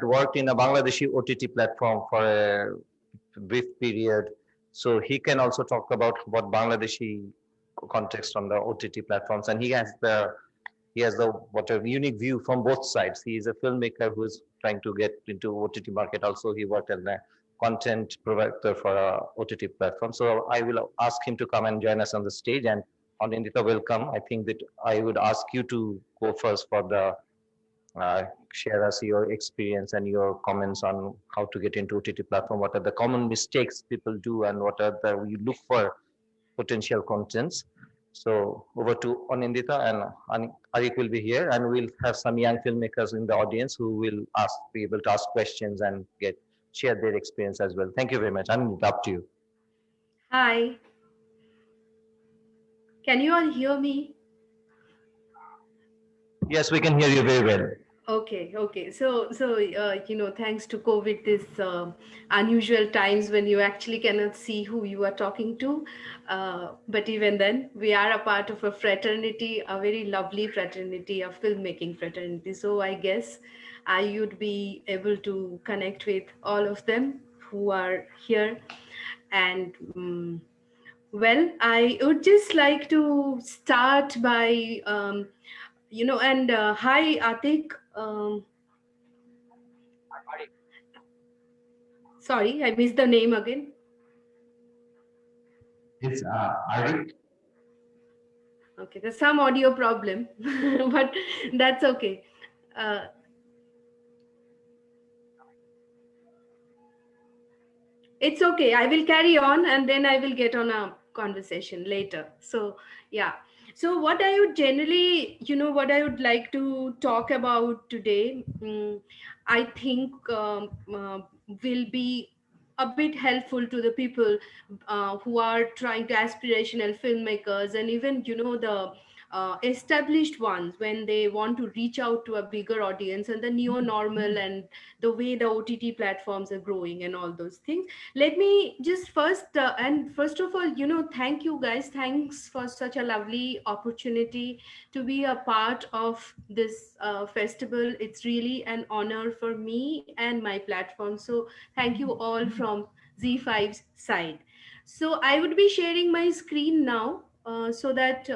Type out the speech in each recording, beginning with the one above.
worked in a Bangladeshi OTT platform for a brief period. So he can also talk about what Bangladeshi context on the OTT platforms, and he has the what a unique view from both sides. He is a filmmaker who is trying to get into OTT market. Also, he worked as a content provider for a OTT platform. So I will ask him to come and join us on the stage. And on Indita, welcome. I think that I would ask you to go first for the share us your experience and your comments on how to get into OTT platform. What are the common mistakes people do, and what are the you look for potential contents. So over to Anindita, and Arik will be here, and we'll have some young filmmakers in the audience who will be able to ask questions and share their experience as well. Thank you very much. Anindita, up to you. Hi, can you all hear me? Yes, we can hear you very well. Okay. So thanks to COVID, this unusual times when you actually cannot see who you are talking to. But even then, we are a part of a fraternity, a very lovely fraternity, a filmmaking fraternity. So I guess I would be able to connect with all of them who are here. And well, I would just like to start by and hi Atik. Sorry, I missed the name again. It's Arik. Okay, there's some audio problem, but that's okay. Uh, it's okay. I will carry on and then I will get on a conversation later. So, yeah. So, what I would generally, what I would like to talk about today, I think will be a bit helpful to the people who are trying to aspirational filmmakers, and even the established ones when they want to reach out to a bigger audience, and the neo normal and the way the OTT platforms are growing and all those things. Let me just first of all, thank you guys. Thanks for such a lovely opportunity to be a part of this festival. It's really an honor for me and my platform. So thank you all from Z5's side. So I would be sharing my screen now, so that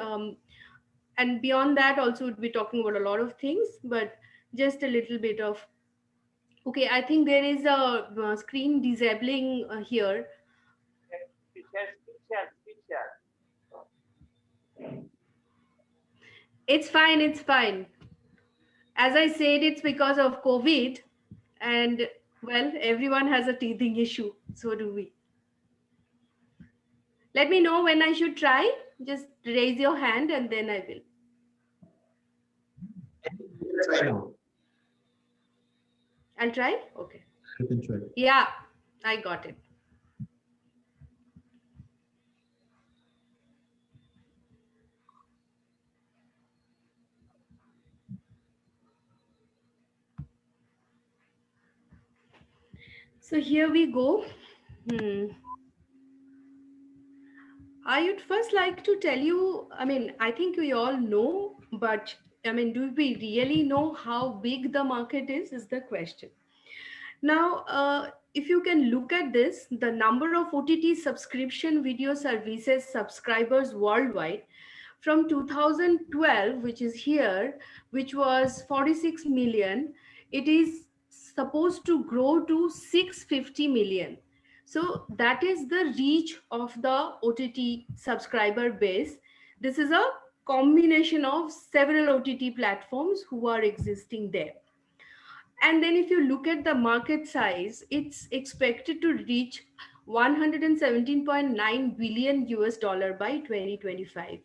and beyond that also would be talking about a lot of things, but just a little bit of. Okay, I think there is a screen disabling here. It's fine. As I said, it's because of COVID, and well, everyone has a teething issue. So do we. Let me know when I should try. Just raise your hand and then I will. I'll try. Okay. You can try. Yeah, I got it. So here we go. Hmm. I would first like to tell you, I mean, I think we all know, but I mean, do we really know how big the market is the question. Now, if you can look at this, the number of OTT subscription video services subscribers worldwide from 2012, which is here, which was 46 million, it is supposed to grow to 650 million. So that is the reach of the OTT subscriber base. This is a combination of several OTT platforms who are existing there. And then if you look at the market size, it's expected to reach 117.9 billion US dollar by 2025.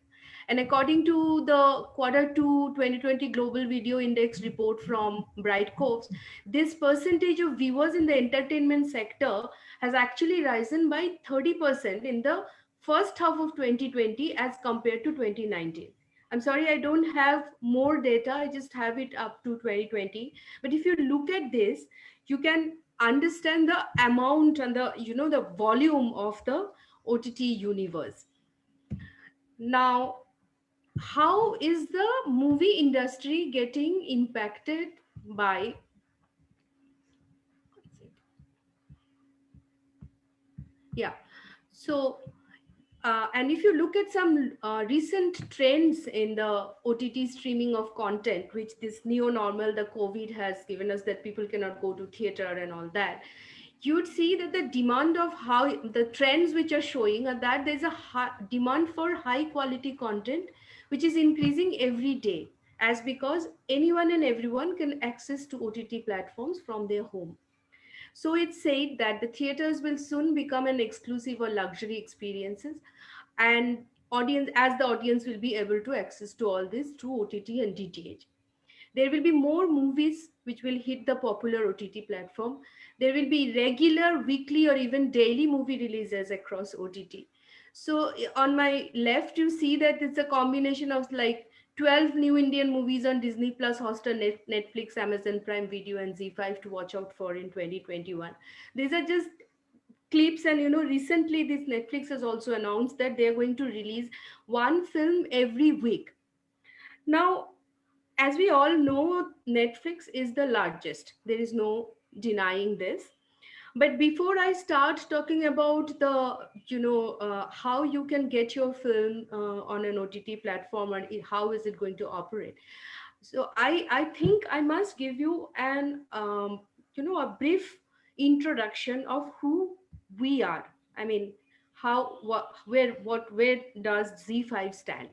And according to the quarter 2 2020 Global Video Index report from Bright Coves, this percentage of viewers in the entertainment sector has actually risen by 30% in the first half of 2020 as compared to 2019. I'm sorry, I don't have more data. I just have it up to 2020. But if you look at this, you can understand the amount and the volume of the OTT universe. Now, how is the movie industry getting impacted by Yeah. So, and if you look at some recent trends in the OTT streaming of content, which this neo normal, the COVID has given us, that people cannot go to theater and all that, you'd see that the demand of how the trends which are showing are that there's a demand for high quality content, which is increasing every day, as because anyone and everyone can access to OTT platforms from their home. So it's said that the theaters will soon become an exclusive or luxury experiences, and audience as the audience will be able to access to all this through OTT and DTH. There will be more movies which will hit the popular OTT platform. There will be regular weekly or even daily movie releases across OTT. So on my left, you see that it's a combination of like 12 new Indian movies on Disney Plus, Hotstar, Netflix, Amazon Prime Video, and Z5 to watch out for in 2021. These are just clips, and recently this Netflix has also announced that they are going to release one film every week. Now, as we all know, Netflix is the largest. There is no denying this. But before I start talking about the, how you can get your film on an OTT platform, and how is it going to operate, so I think I must give you an, a brief introduction of who we are. I mean, how, where does Z5 stand?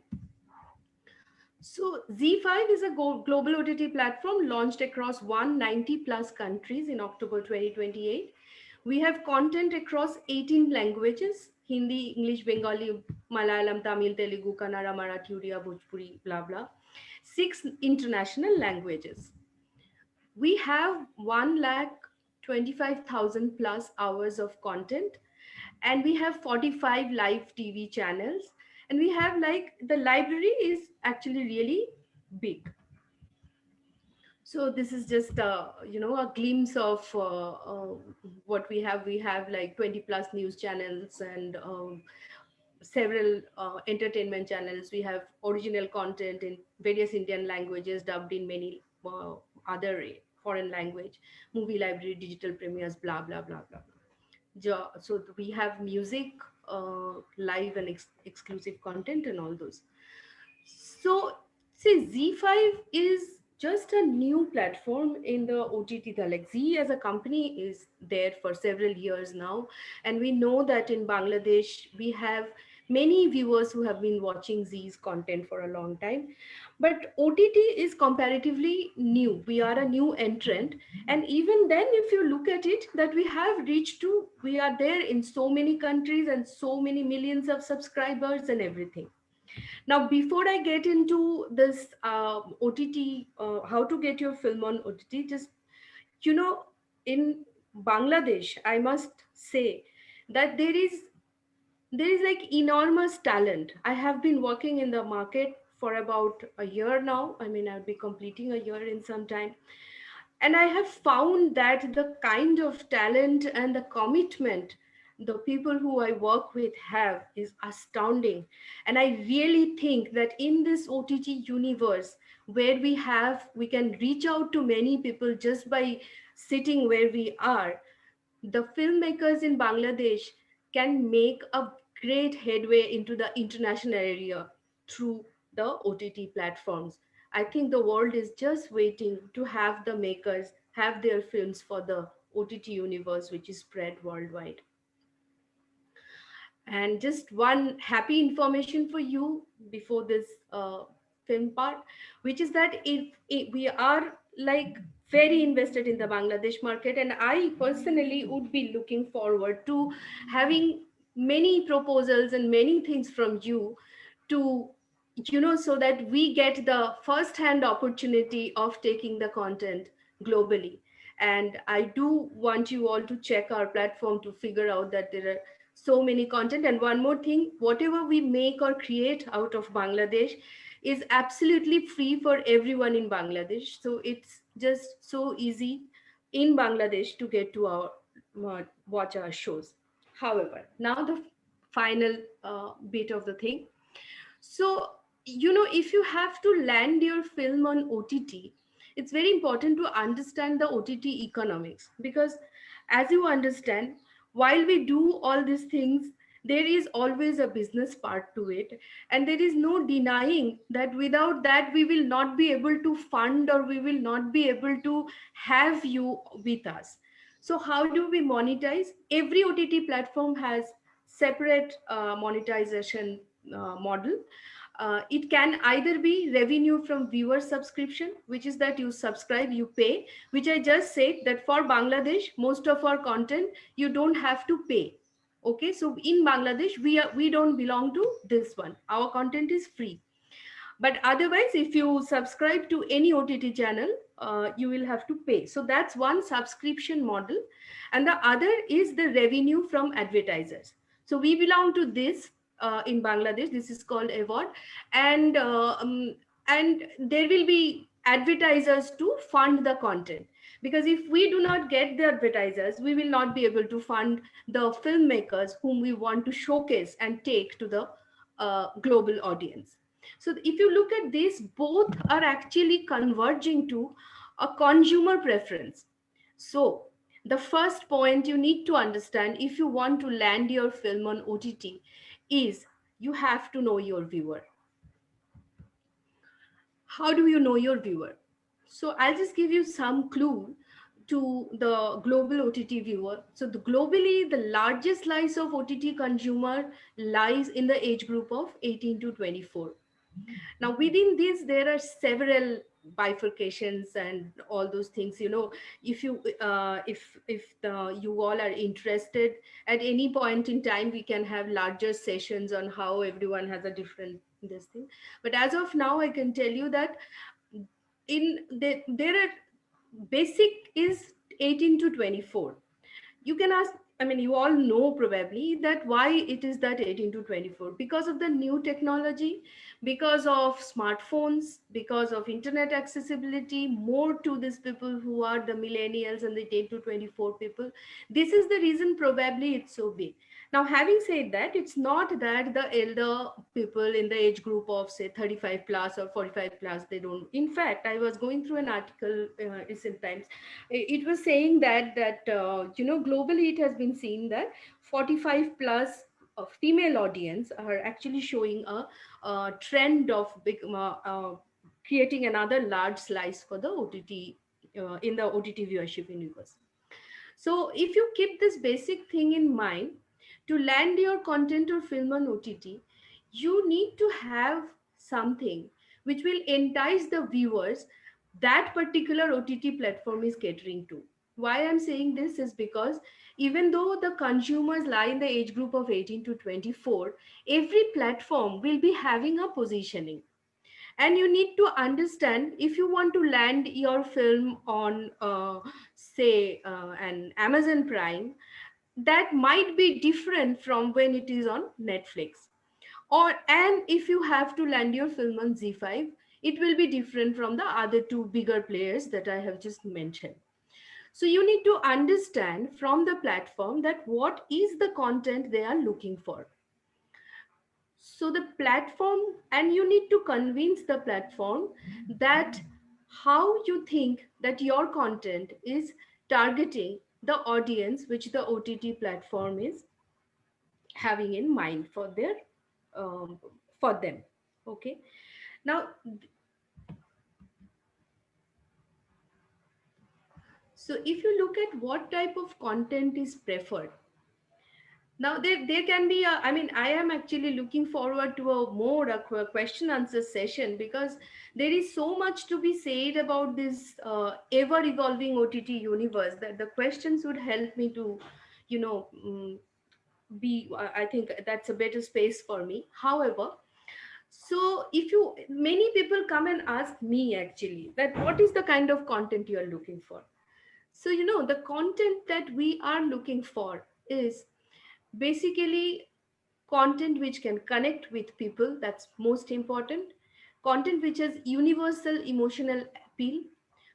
So Z5 is a global OTT platform launched across 190 plus countries in October 2028. We have content across 18 languages: Hindi, English, Bengali, Malayalam, Tamil, Telugu, Kannada, Marathi, Uriya, Bhojpuri, blah blah. Six international languages. We have 1 lakh 25,000 plus hours of content, and we have 45 live TV channels, and we have, like, the library is actually really big. So this is just a glimpse of what we have. We have like 20 plus news channels, and several entertainment channels. We have original content in various Indian languages dubbed in many other foreign language, movie library, digital premieres, blah blah blah blah. So we have music, live and exclusive content, and all those. So, see, Z5 is just a new platform in the OTT. Like, Z as a company is there for several years now, and we know that in Bangladesh we have many viewers who have been watching Z's content for a long time. But OTT is comparatively new. We are a new entrant, and even then, if you look at it, that we have reached to, we are there in so many countries and so many millions of subscribers and everything. Now, before I get into this OTT, how to get your film on OTT, just, in Bangladesh, I must say that there is like enormous talent. I have been working in the market for about a year now. I mean, I'll be completing a year in some time, and I have found that the kind of talent and the commitment the people who I work with have is astounding. And I really think that in this OTT universe, where we can reach out to many people just by sitting where we are, the filmmakers in Bangladesh can make a great headway into the international area through the OTT platforms. I think the world is just waiting to have the makers have their films for the OTT universe, which is spread worldwide. And just one happy information for you before this film part, which is that if we are like very invested in the Bangladesh market, and I personally would be looking forward to having many proposals and many things from you to, so that we get the first hand opportunity of taking the content globally. And I do want you all to check our platform to figure out that there are so many content. And one more thing, whatever we make or create out of Bangladesh is absolutely free for everyone in Bangladesh. So it's just so easy in Bangladesh to get to our watch our shows. However, now the final bit of the thing. So, if you have to land your film on OTT, it's very important to understand the OTT economics, because as you understand, while we do all these things, there is always a business part to it, and there is no denying that without that we will not be able to fund, or we will not be able to have you with us. So how do we monetize? Every OTT platform has separate monetization model. It can either be revenue from viewer subscription, which is that you subscribe, you pay, which I just said that for Bangladesh, most of our content, you don't have to pay. Okay, so in Bangladesh, we don't belong to this one. Our content is free. But otherwise, if you subscribe to any OTT channel, you will have to pay. So that's one subscription model. And the other is the revenue from advertisers. So we belong to this in Bangladesh. This is called award. And, and there will be advertisers to fund the content. Because if we do not get the advertisers, we will not be able to fund the filmmakers whom we want to showcase and take to the global audience. So if you look at this, both are actually converging to a consumer preference. So the first point you need to understand if you want to land your film on OTT is you have to know your viewer. How do you know your viewer? So I'll just give you some clue to the global OTT viewer. So globally, the largest slice of OTT consumer lies in the age group of 18 to 24. Now within this there are several bifurcations and all those things. If you if you all are interested, at any point in time we can have larger sessions on how everyone has a different this thing. But as of now I can tell you that there are basic is 18 to 24. You can ask, I mean, you all know probably that why it is that 18 to 24, because of the new technology, because of smartphones, because of internet accessibility more to these people who are the millennials and the 10 to 24 people. This is the reason probably it's so big. Now having said that, it's not that the elder people in the age group of say 35 plus or 45 plus, they don't. In fact, I was going through an article recent times. It was saying that globally it has been seen that 45 plus female audience are actually showing a trend of creating another large slice for the OTT in the OTT viewership universe. So if you keep this basic thing in mind, to land your content or film on OTT, you need to have something which will entice the viewers that particular OTT platform is catering to. Why I'm saying this is because even though the consumers lie in the age group of 18 to 24, every platform will be having a positioning. And you need to understand, if you want to land your film on say an Amazon Prime, that might be different from when it is on Netflix. Or and if you have to land your film on Z5, it will be different from the other two bigger players that I have just mentioned. So you need to understand from the platform that what is the content they are looking for. So the platform, and you need to convince the platform that how you think that your content is targeting the audience which the OTT platform is having in mind for their um, for them. Okay, now so if you look at what type of content is preferred. Now there can be a, I mean, I am actually looking forward to a question answer session, because there is so much to be said about this ever evolving OTT universe that the questions would help me to, you know, be, I think that's a better space for me. However, so if you, many people come and ask me actually that what is the kind of content you are looking for. So, the content that we are looking for is basically content which can connect with people, that's most important. Content which has universal emotional appeal.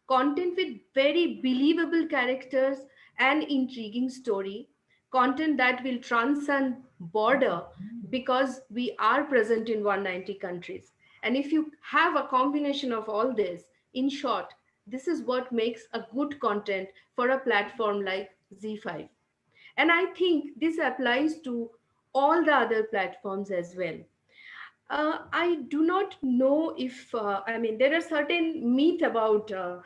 Content with very believable characters and intriguing story. Content that will transcend border, because we are present in 190 countries. And if you have a combination of all this, in short, this is what makes a good content for a platform like Z5. And I think this applies to all the other platforms as well. I do not know if I mean there are certain myth about a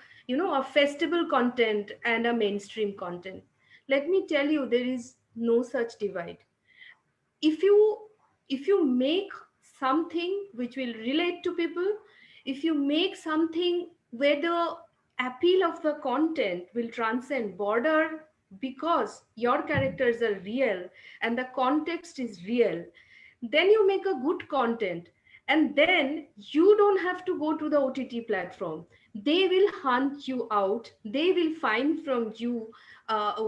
festival content and a mainstream content. Let me tell you, there is no such divide. If you if you make something which will relate to people, if you make something where the appeal of the content will transcend border, because your characters are real and the context is real, then you make a good content. And then you don't have to go to the OTT platform. They will hunt you out, they will find from you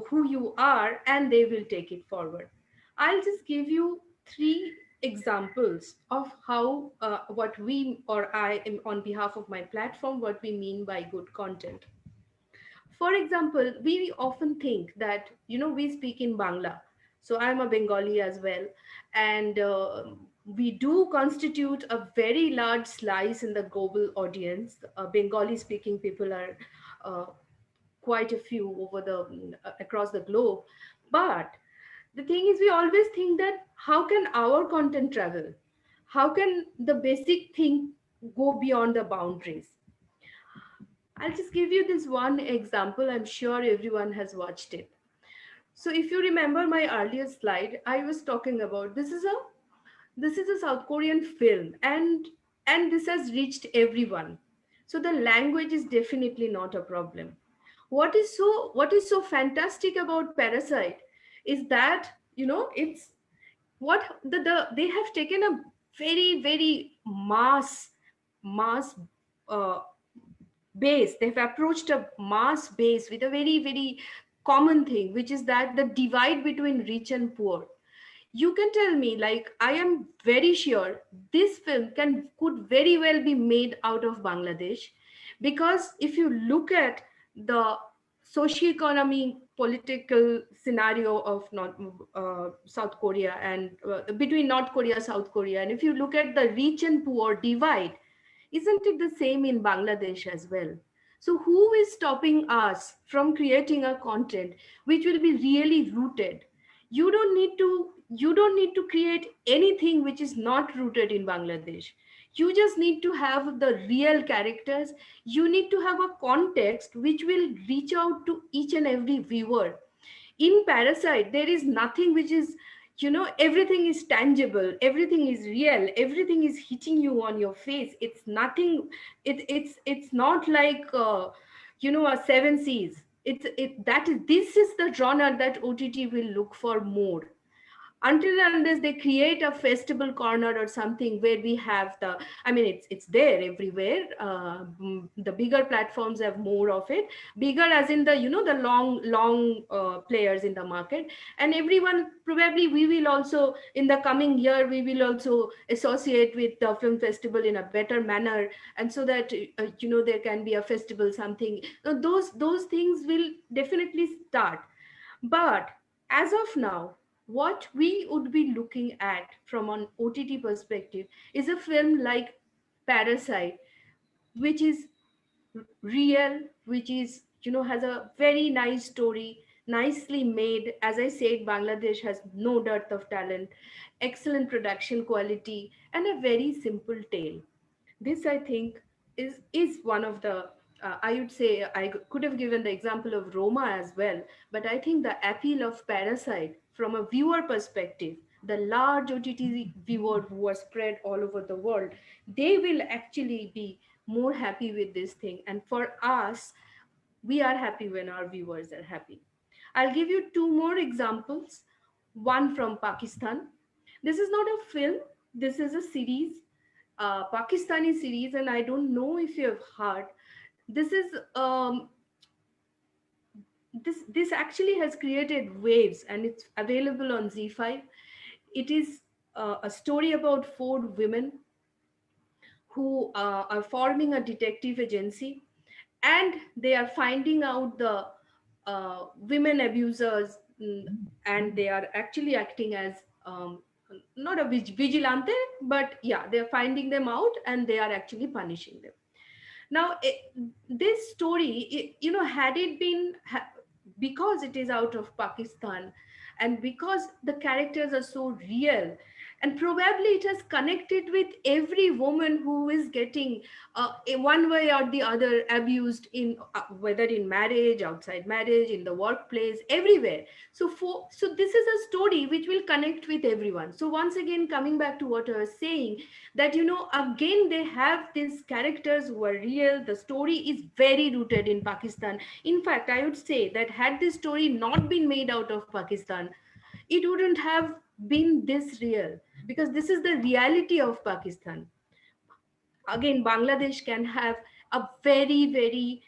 who you are, and they will take it forward. I'll just give you three examples of how what we, or I am on behalf of my platform, what we mean by good content. For example, we often think that, we speak in Bangla. So I'm a Bengali as well. And we do constitute a very large slice in the global audience. Bengali speaking people are uh, quite a few over across the globe. But the thing is, we always think that how can our content travel? How can the basic thing go beyond the boundaries? I'll just give you this one example. I'm sure everyone has watched it. So if you remember my earlier slide, I was talking about this is a South Korean film, and this has reached everyone. So the language is definitely not a problem. What is so fantastic about Parasite is that, it's what they have taken a very very mass uh, base. They've approached a mass base with a very very common thing, which is that the divide between rich and poor. You can tell me, like, I am very sure this film could very well be made out of Bangladesh, because if you look at the socio-economic political scenario of South Korea, and between North Korea, South Korea, and if you look at the rich and poor divide, isn't it the same in Bangladesh as well? So who is stopping us from creating a content which will be really rooted? You don't need to create anything which is not rooted in Bangladesh. You just need to have the real characters. You need to have a context which will reach out to each and every viewer. In Parasite, there is nothing which is, everything is tangible, everything is real, everything is hitting you on your face. It's nothing. It's not like a seven seas. This is the genre that OTT will look for more, until and unless they create a festival corner or something where we have I mean, it's there everywhere. The bigger platforms have more of it, bigger as in the long players in the market. And everyone, probably we will also in the coming year, we will also associate with the film festival in a better manner, and so that there can be a festival something. Those things will definitely start. But as of now, what we would be looking at from an OTT perspective is a film like Parasite, which is real, which is, has a very nice story, nicely made. As I said, Bangladesh has no dearth of talent, excellent production quality, and a very simple tale. This, I think, is one of the I would say, could have given the example of Roma as well, but I think the appeal of Parasite from a viewer perspective, the large OTT viewer who are spread all over the world, they will actually be more happy with this thing. And for us, we are happy when our viewers are happy. I'll give you two more examples. One from Pakistan. This is not a film, this is a series, Pakistani series, and I don't know if you have heard. This is this actually has created waves, and it's available on Z5. It is a story about four women who are forming a detective agency, and they are finding out the women abusers, and they are actually acting as not a vigilante, but yeah, they're finding them out and they are actually punishing them. Now, this story, had it been because it is out of Pakistan, and because the characters are so real, and probably it has connected with every woman who is getting in one way or the other abused in whether in marriage, outside marriage, in the workplace, everywhere. So this is a story which will connect with everyone. So once again, coming back to what I was saying, that again they have these characters who are real. The story is very rooted in Pakistan. In fact, I would say that had this story not been made out of Pakistan, it wouldn't have been this real, because this is the reality of Pakistan. Again, Bangladesh can have a very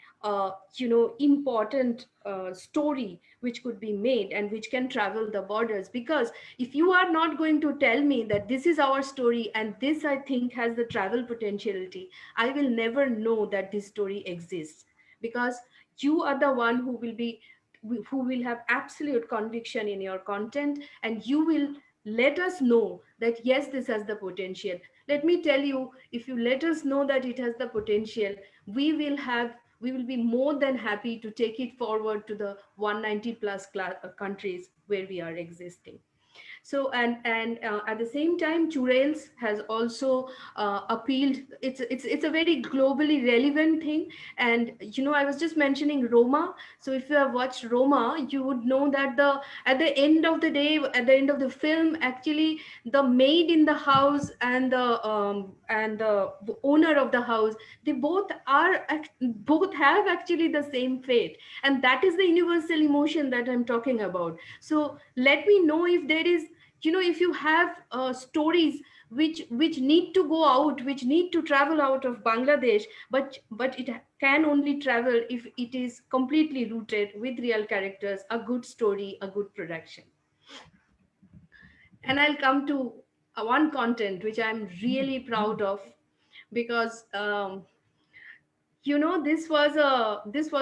important story which could be made and which can travel the borders. Because if you are not going to tell me that this is our story and this, I think, has the travel potentiality, I will never know that this story exists. Because you are the one who will have absolute conviction in your content, and you will let us know that yes, this has the potential. Let me tell you, if you let us know that it has the potential, we will be more than happy to take it forward to the 190 plus countries where we are existing. So, and at the same time, Churels has also appealed. It's a very globally relevant thing. And I was just mentioning Roma. So if you have watched Roma, you would know that the at the end of the day, at the end of the film, actually the maid in the house and the owner of the house, they both have actually the same fate, and that is the universal emotion that I'm talking about. So let me know if there is, if you have stories which need to go out, which need to travel out of Bangladesh, but it can only travel if it is completely rooted with real characters, a good story, a good production. And I'll come to one content which I'm really proud of, because this was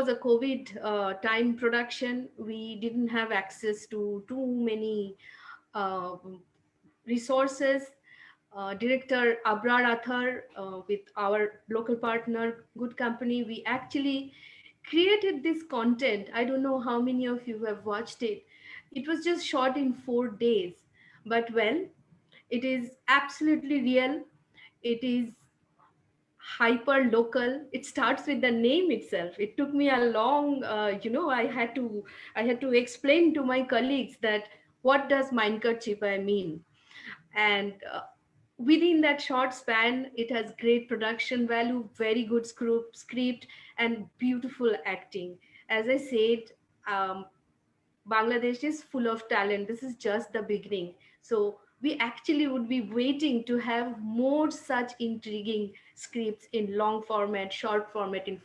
a COVID time production. We didn't have access to too many uh, resources. Director Abrar Athar, with our local partner Good Company, we actually created this content. I don't know how many of you have watched it. It was just shot in 4 days, but well, it is absolutely real. It is hyper local. It starts with the name itself. It took me a long, I had to explain to my colleagues that what does Mindkerchipai mean. And within that short span, it has great production value, very good script, and beautiful acting. As I said, um, Bangladesh is full of talent. This is just the beginning. So we actually would be waiting to have more such intriguing scripts in long format, short format, in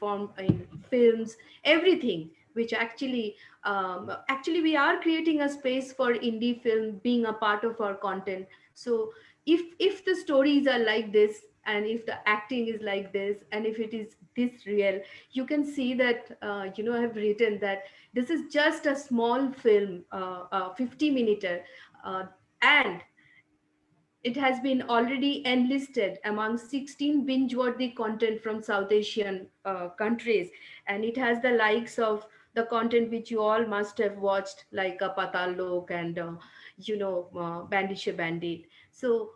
films, everything. Which actually we are creating a space for indie film being a part of our content. So if the stories are like this, and if the acting is like this, and if it is this real, you can see that I've written that this is just a small film, 50 minute, and it has been already enlisted among 16 binge-worthy content from South Asian countries, and it has the likes of the content which you all must have watched, like Patal Lok and Bandishe Bandit. So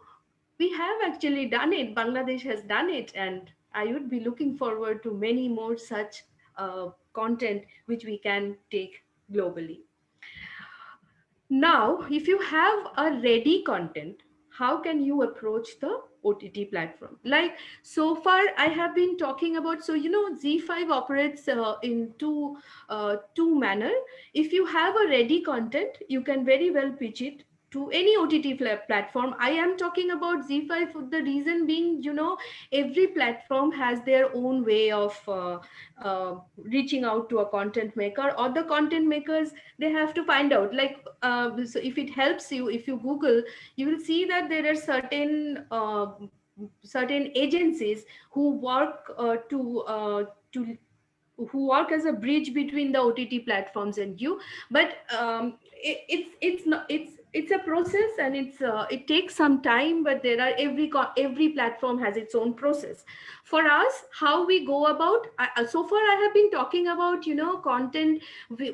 we have actually done it. Bangladesh has done it, and I would be looking forward to many more such content which we can take globally. Now, if you have a ready content, how can you approach the OTT platform? Like, so far, I have been talking about. So Z5 operates in two manner. If you have a ready content, you can very well pitch it to any OTT platform. I am talking about Z5 for the reason being, every platform has their own way of reaching out to a content maker, or the content makers, they have to find out, like, so if it helps you, if you Google, you will see that there are certain agencies who work to who work as a bridge between the OTT platforms and you. But it's not, it's a process, and it takes some time, but there are every platform has its own process. For us, how we go about, so far I have been talking about, content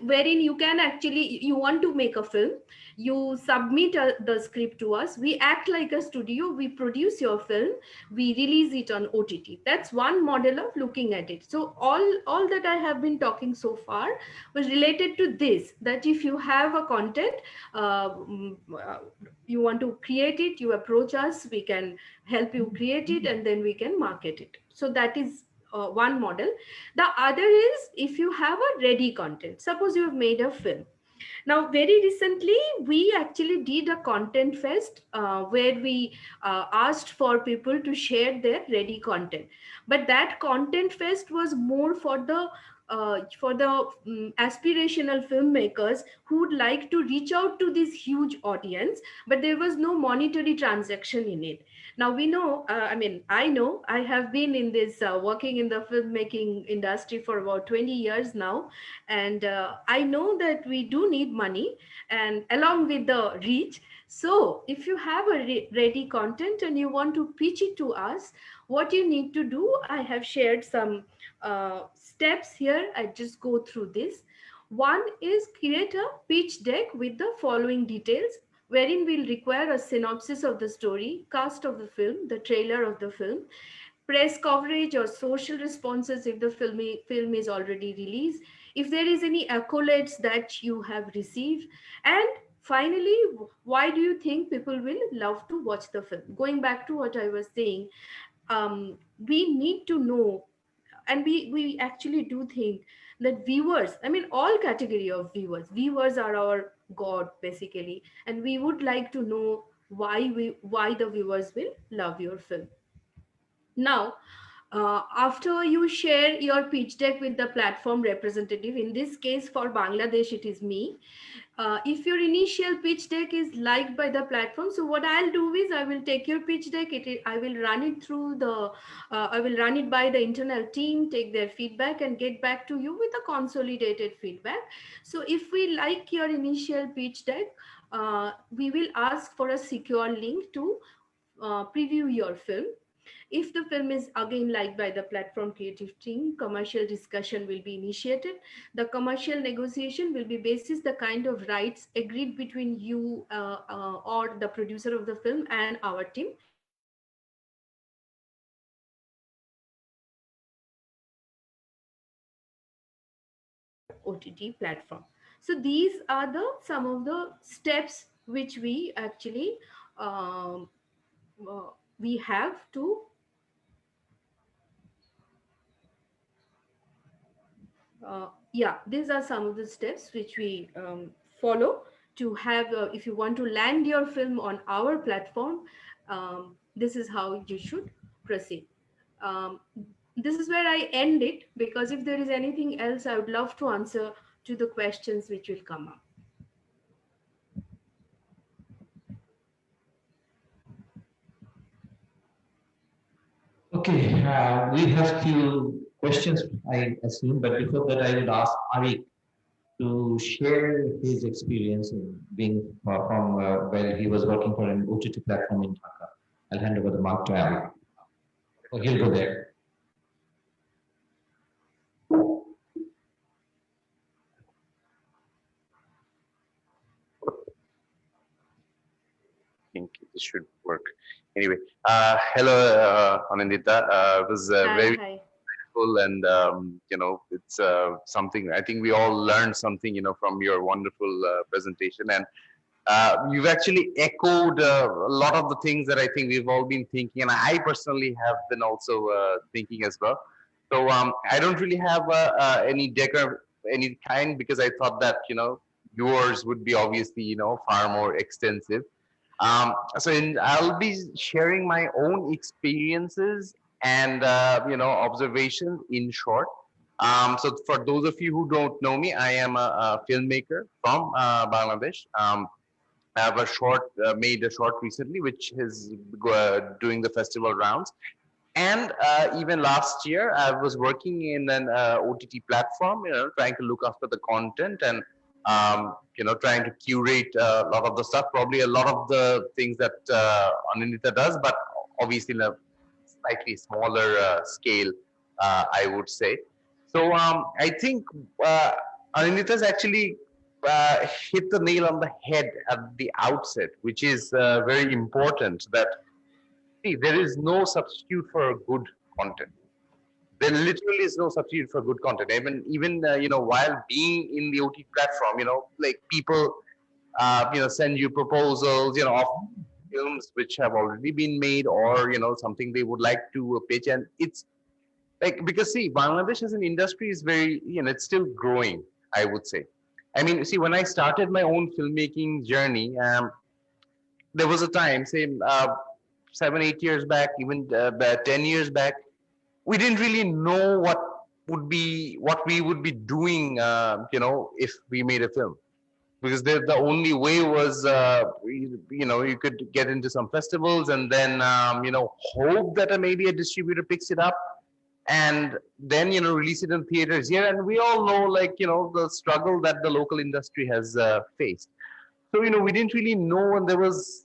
wherein you can actually, you want to make a film, you submit the script to us, we act like a studio, we produce your film, we release it on ott. That's one model of looking at it. So all that I have been talking so far was related to this, that if you have a content, you want to create it, you approach us, we can help you create it, and then we can market it. So that is one model. The other is, if you have a ready content, suppose you have made a film. Now, very recently, we actually did a content fest where we asked for people to share their ready content. But that content fest was more for the aspirational filmmakers who would like to reach out to this huge audience, but there was no monetary transaction in it. Now we know, I have been in this working in the filmmaking industry for about 20 years now, and I know that we do need money, and along with the reach. So if you have a ready content and you want to pitch it to us, what you need to do, I have shared some steps here. I just go through this. One is create a pitch deck with the following details, wherein we'll require a synopsis of the story, cast of the film, the trailer of the film, press coverage or social responses if the film is already released, if there is any accolades that you have received, and finally, why do you think people will love to watch the film? Going back to what I was saying, we need to know, and we actually do think that viewers, I mean all category of viewers are our god basically, and we would like to know why the viewers will love your film. Now, after you share your pitch deck with the platform representative, in this case for Bangladesh, it is me. If your initial pitch deck is liked by the platform, so what I'll do is I will take your pitch deck, I will run it through I will run it by the internal team, take their feedback, and get back to you with a consolidated feedback. So if we like your initial pitch deck, we will ask for a secure link to preview your film. If the film is again liked by the platform creative team, commercial discussion will be initiated. The commercial negotiation will be basis the kind of rights agreed between you or the producer of the film and our team. And then the film will be released on our OTT platform. So these are the some of the steps which we actually um, we have to yeah, these are some of the steps which we follow to have, if you want to land your film on our platform, this is how you should proceed. Um, this is where I end it, because if there is anything else, I would love to answer to the questions which will come up. Okay, we have few questions, I assume, but before that, I will ask Arik to share his experience in being from where he was working for an OTT platform in Dhaka. I'll hand over the mic to Arik. Oh, he'll go there. Think this should work. Anyway, hello, Anandita. It was very Hi. cool, and it's something. I think we all learned something, from your wonderful presentation, and you've actually echoed a lot of the things that I think we've all been thinking, and I personally have been also thinking as well. So I don't really have any decker any kind, because I thought that yours would be obviously far more extensive. I'll be sharing my own experiences and observations in short. So for those of you who don't know me, I am a filmmaker from Bangladesh. I have made a short recently, which is doing the festival rounds. And even last year, I was working in an OTT platform, trying to look after the content and trying to curate a lot of the stuff, probably a lot of the things that Anindita does, but obviously in a slightly smaller scale, I would say. So I think Anindita's actually hit the nail on the head at the outset, which is very important. That see, there is no substitute for good content. There literally is no substitute for good content. Even while being in the OT platform, like people send you proposals, of films which have already been made, or something they would like to pitch, and it's like, because see, Bangladesh as an industry is very, it's still growing, I would say. I mean, see, when I started my own filmmaking journey, there was a time, say 7, 8 years back, even 10 years back, we didn't really know what we would be doing, if we made a film, because the only way was, you could get into some festivals and then, hope that maybe a distributor picks it up and then, release it in theaters here. And we all know, like, the struggle that the local industry has faced. So, we didn't really know, and there was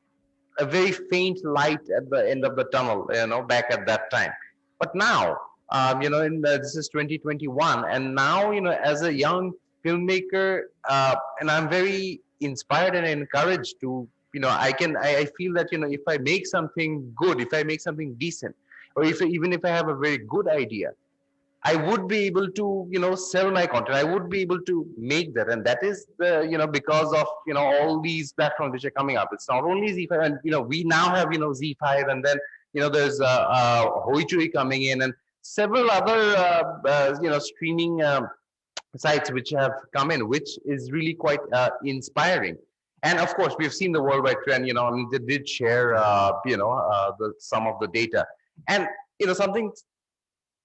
a very faint light at the end of the tunnel, back at that time. But now, this is 2021, and now, as a young filmmaker, and I'm very inspired and encouraged to, I feel that, if I make something good, if I make something decent, or even if I have a very good idea, I would be able to, sell my content. I would be able to make that. And that is because of, all these platforms which are coming up. It's not only Z5, and, we now have, Z5, and then, there's Hoichoi coming in, and several other, streaming sites which have come in, which is really quite inspiring. And of course, we've seen the worldwide trend, and they did share, some of the data. And, something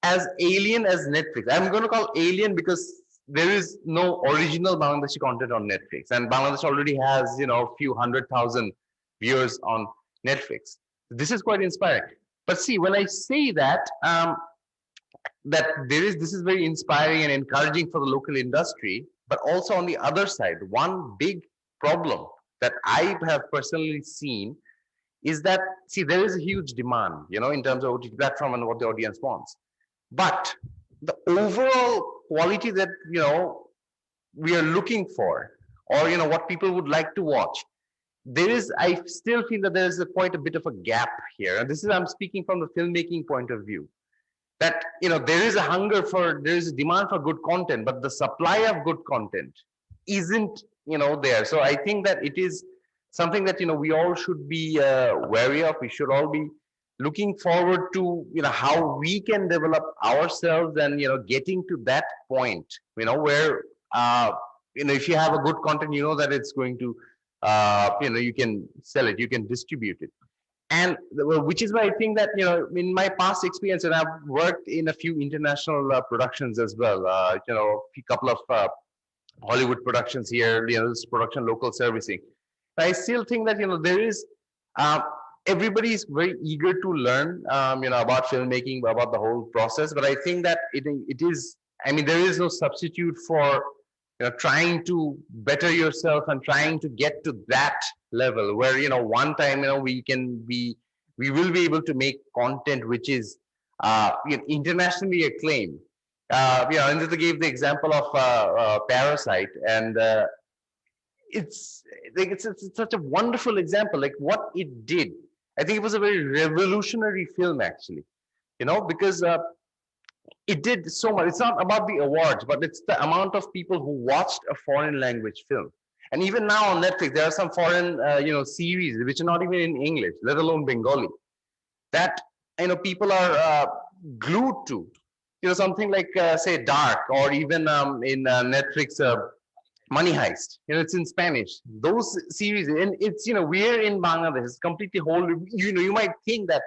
as alien as Netflix, I'm going to call alien because there is no original Bangladeshi content on Netflix. And Bangladesh already has, a few 100,000 viewers on Netflix. This is quite inspiring. But see, when I say that, this is very inspiring and encouraging for the local industry, but also on the other side, one big problem that I have personally seen is that, see, there is a huge demand, in terms of OTT platform and what the audience wants. But the overall quality that, we are looking for, or, what people would like to watch, I still feel that there is quite a bit of a gap here. And I'm speaking from the filmmaking point of view, that, there is a demand for good content, but the supply of good content isn't, there. So I think that it is something that, we all should be wary of. We should all be looking forward to, how we can develop ourselves and, getting to that point, where, if you have a good content, that it's going to, you can sell it, you can distribute it. And which is why I think that, in my past experience, and I've worked in a few international productions as well, a couple of Hollywood productions here, this production local servicing. I still think that, there is, everybody is very eager to learn, about filmmaking, about the whole process. But I think that it is, there is no substitute for, trying to better yourself and trying to get to that level where, one time, we will be able to make content which is, internationally acclaimed. Anindita gave the example of Parasite, and it's such a wonderful example, like what it did. I think it was a very revolutionary film, actually, because it did so much. It's not about the awards, but it's the amount of people who watched a foreign language film. And even now on Netflix, there are some foreign, series which are not even in English, let alone Bengali, that, people are glued to. Something like, say, Dark, or even in Netflix, Money Heist. It's in Spanish. Those series, and it's, we're in Bangladesh, it's completely whole. You might think that,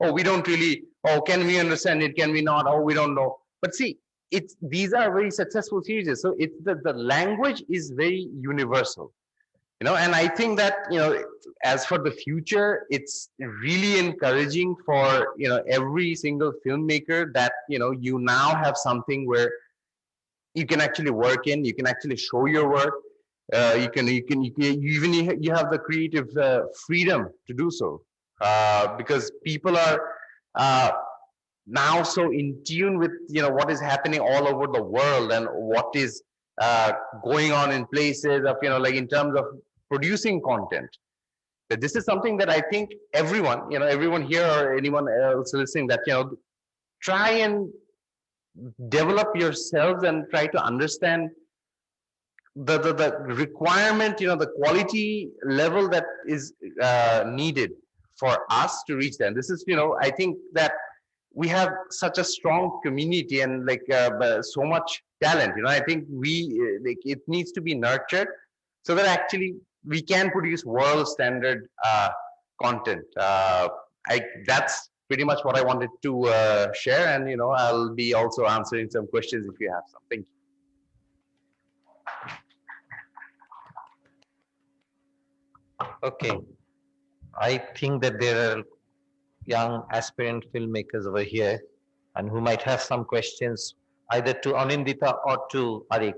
oh, we don't really, oh, can we understand it? Can we not? Oh, we don't know. But see, these are very successful series. So it's the language is very universal. And I think that, as for the future, it's really encouraging for, every single filmmaker that, you now have something where you can actually work in, you can actually show your work. You have the creative freedom to do so, because people are now so in tune with what is happening all over the world, and what is going on in places of like in terms of producing content. That this is something that I think everyone here or anyone else listening, that try and develop yourselves and try to understand the requirement, the quality level that is needed for us to reach them. This is, I think that we have such a strong community and like so much talent. I think like it needs to be nurtured so that actually we can produce world standard content. That's pretty much what I wanted to share, and I'll be also answering some questions if you have some. Thank you. Okay, I think that there are young aspirant filmmakers over here and who might have some questions either to Anindita or to Arik.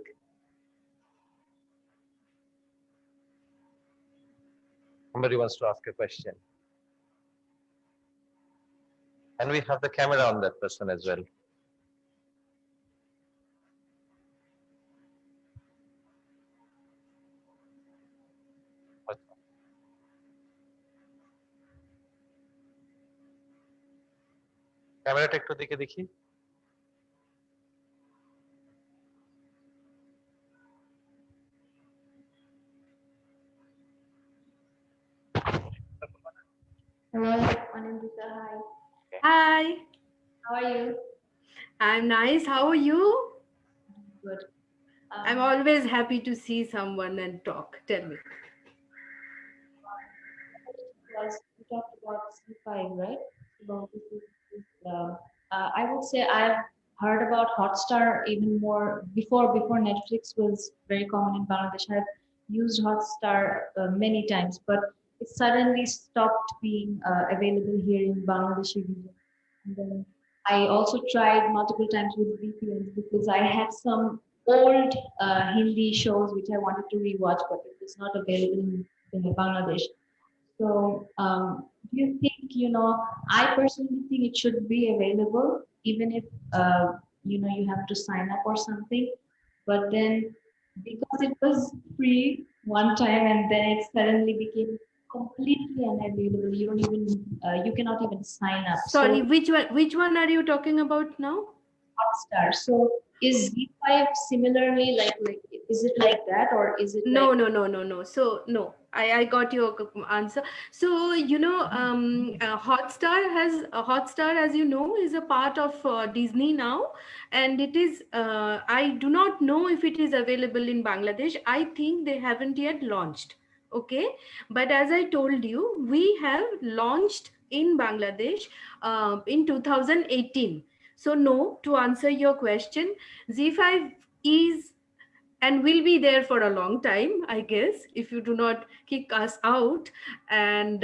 Somebody wants to ask a question. And we have the camera on that person as well. ক্যামেরাটা একটু দিকে দেখি। Hello, Anindita. Hi. Hi, How are you? I'm nice. How are you? Good. I'm always happy to see someone and talk. Tell me. We talked about C5, right? About I would say I've heard about Hotstar even more before Netflix was very common in Bangladesh. I've used Hotstar many times, but it suddenly stopped being available here in Bangladeshi region. And then I also tried multiple times with VPNs because I had some old Hindi shows which I wanted to rewatch, but it was not available in Bangladesh. So do you think, I personally think it should be available, even if, you have to sign up or something. But then because it was free one time and then it suddenly became completely unavailable, you cannot even sign up. Sorry, So, which one are you talking about now? Hotstar. So is Z5 similarly like is it like that, or is it No, like no. So no, I got your answer. So Hotstar, as you know, is a part of Disney now, and it is. I do not know if it is available in Bangladesh. I think they haven't yet launched. Okay, but as I told you, we have launched in Bangladesh in 2018. So no, to answer your question, Z5 is and will be there for a long time, I guess, if you do not kick us out. And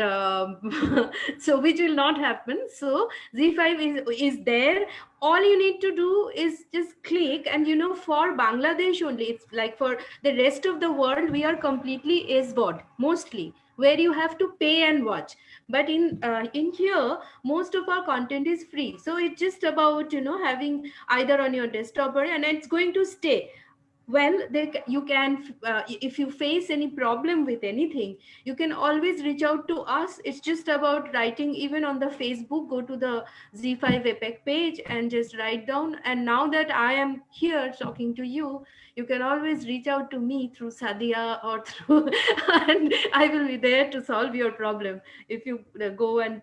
so which will not happen. So Z5 is there. All you need to do is just click, and for Bangladesh only, it's like for the rest of the world, we are completely SVOD mostly, where you have to pay and watch. But in here, most of our content is free. So it's just about having either on your desktop and it's going to stay. Well, you can, if you face any problem with anything, you can always reach out to us. It's just about writing, even on the Facebook, go to the Z5 epic page and just write down. And now that I am here talking to you, you can always reach out to me through Sadia or through and I will be there to solve your problem if you go and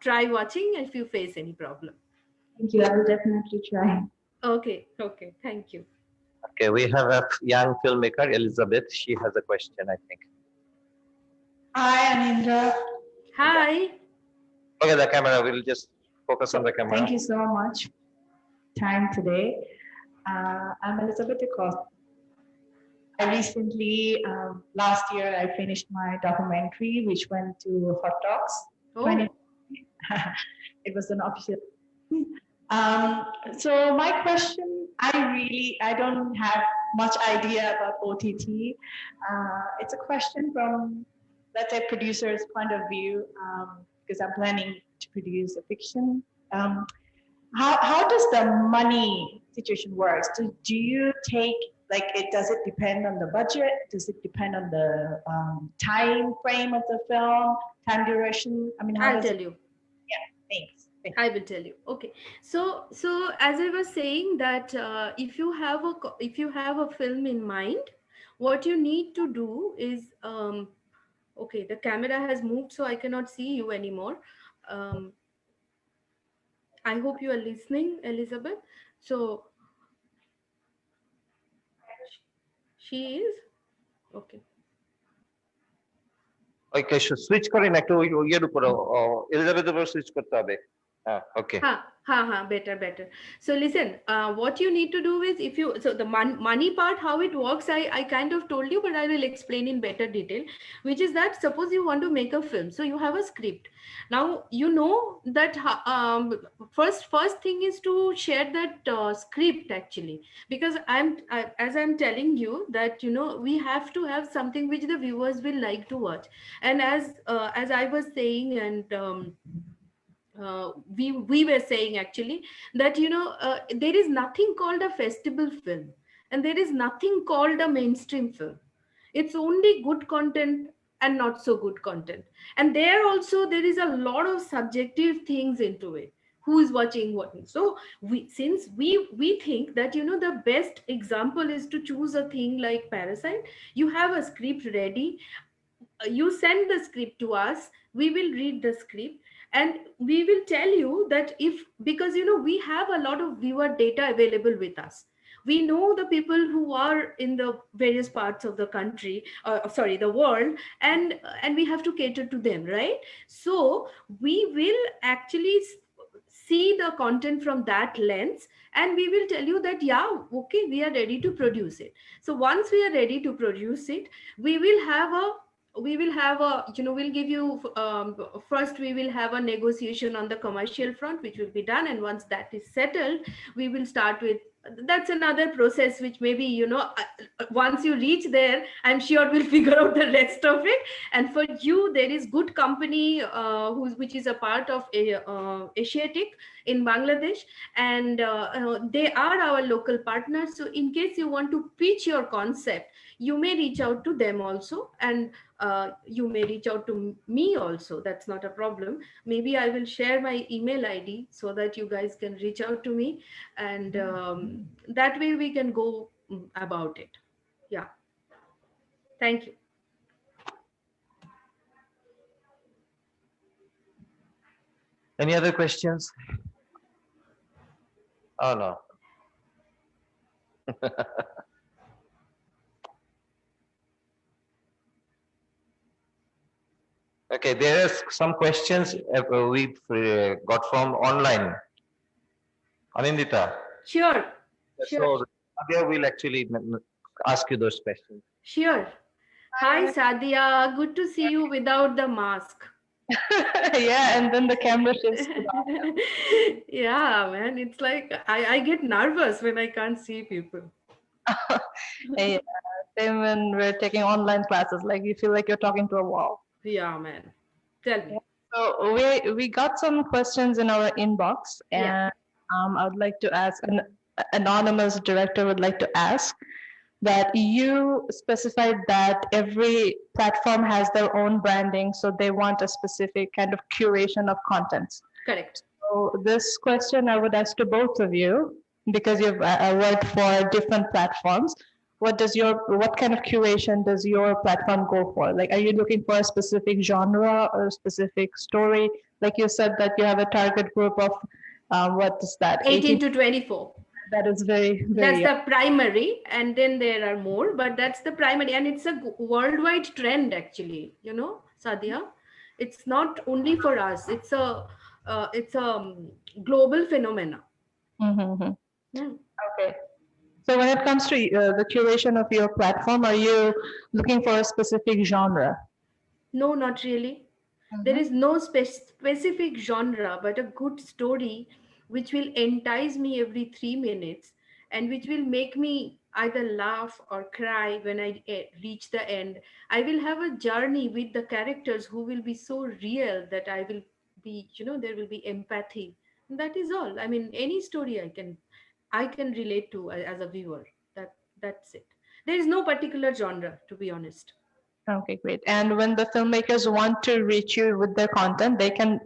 try watching if you face any problem. Thank you. I will definitely try. Okay, thank you. Okay, we have a young filmmaker, Elizabeth. She has a question, I think. Hi, Anindra. Hi. Okay, the camera, we'll just focus on the camera. Thank you so much for time today. I'm Elizabeth Acosta. I recently, last year, I finished my documentary, which went to Hot Talks. Oh. It was an official. So my question, I don't have much idea about OTT. It's a question from, let's say, producer's point of view, because I'm planning to produce a fiction. How does the money situation works? Do you take, like, does it depend on the budget? Does it depend on the time frame of the film, time duration? I mean, how I'll does tell it? you. Yeah, thanks. I will tell you. Okay. So as I was saying that if you have if you have a film in mind, what you need to do is okay, the camera has moved, so I cannot see you anymore. Um, I hope you are listening, Elizabeth. So she is okay. Okay, switch করেন একটু ইয়ের উপরে এলিজাবেথের উপর switch করতে হবে হ্যাঁ ওকে Better. So listen, what you need to do is, if you, so the money part, how it works, I kind of told you, but I will explain in better detail, which is that suppose you want to make a film, so you have a script. Now, you know that first thing is to share that script actually, because as I'm telling you that, you know, we have to have something which the viewers will like to watch. And as I was saying, and we were saying actually that, you know, there is nothing called a festival film, and there is nothing called a mainstream film. It's only good content and not so good content. And there also there is a lot of subjective things into it, who is watching what. So we think that, you know, the best example is to choose a thing like Parasite. You have a script ready, you send the script to us, we will read the script, and we will tell you that, if, because, you know, we have a lot of viewer data available with us. We know the people who are in the various parts of the country, sorry, the world, and we have to cater to them, right? So we will actually see the content from that lens, and we will tell you that, yeah, okay, we are ready to produce it. So once we are ready to produce it, we will have a, you know, we'll give you, first we will have a negotiation on the commercial front, which will be done. And once that is settled, we will start with, that's another process, which maybe, you know, once you reach there, I'm sure we'll figure out the rest of it. And for you, there is good company, which is a part of Asiatic in Bangladesh, and they are our local partners. So in case you want to pitch your concept, you may reach out to them also, and you may reach out to me also. That's not a problem. Maybe I will share my email ID so that you guys can reach out to me, and that way we can go about it. Yeah. Thank you. Any other questions? Oh no. Okay, there are some questions we've got from online. Anindita. Sure. So Sadia will actually ask you those questions. Sure. Hi, Sadia. Good to see you without the mask. Yeah, and then the camera shifts. Yeah, man. It's like I get nervous when I can't see people. Hey, same when we're taking online classes, like you feel like you're talking to a wall. Yeah, man. Tell me. So we got some questions in our inbox, and I would like to ask, an anonymous director would like to ask that you specified that every platform has their own branding, so they want a specific kind of curation of contents. Correct. So this question I would ask to both of you, because you've worked for different platforms. What kind of curation does your platform go for? Like, are you looking for a specific genre or a specific story? Like you said that you have a target group of, what is that? 18 to 24. That is very, that's the primary, and then there are more, but that's the primary, and it's a worldwide trend actually, you know, Sadia. It's not only for us, it's a global phenomena. Okay. So when it comes to the curation of your platform, are you looking for a specific genre? No, not really. There is no specific genre, but a good story which will entice me every 3 minutes, and which will make me either laugh or cry when I reach the end. I will have a journey with the characters who will be so real that I will be, there will be empathy. That is all. I mean, any story I can relate to as a viewer. That's it. There is no particular genre, to be honest. Okay, great. And when the filmmakers want to reach you with their content, they can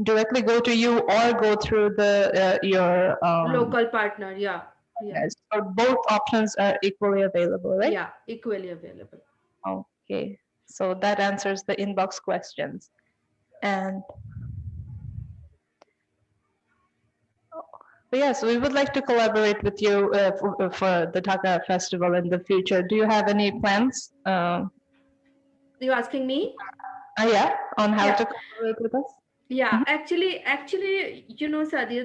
directly go to you or go through the your Local partner, yeah, yeah, partners. So both options are equally available, right? yeah, equally available. Okay. So that answers the inbox questions. And yes, we would like to collaborate with you for the Dhaka Festival in the future. Do you have any plans? You asking me? Yeah, on how Yeah. to collaborate with us? Yeah, Mhm. actually, Sadia,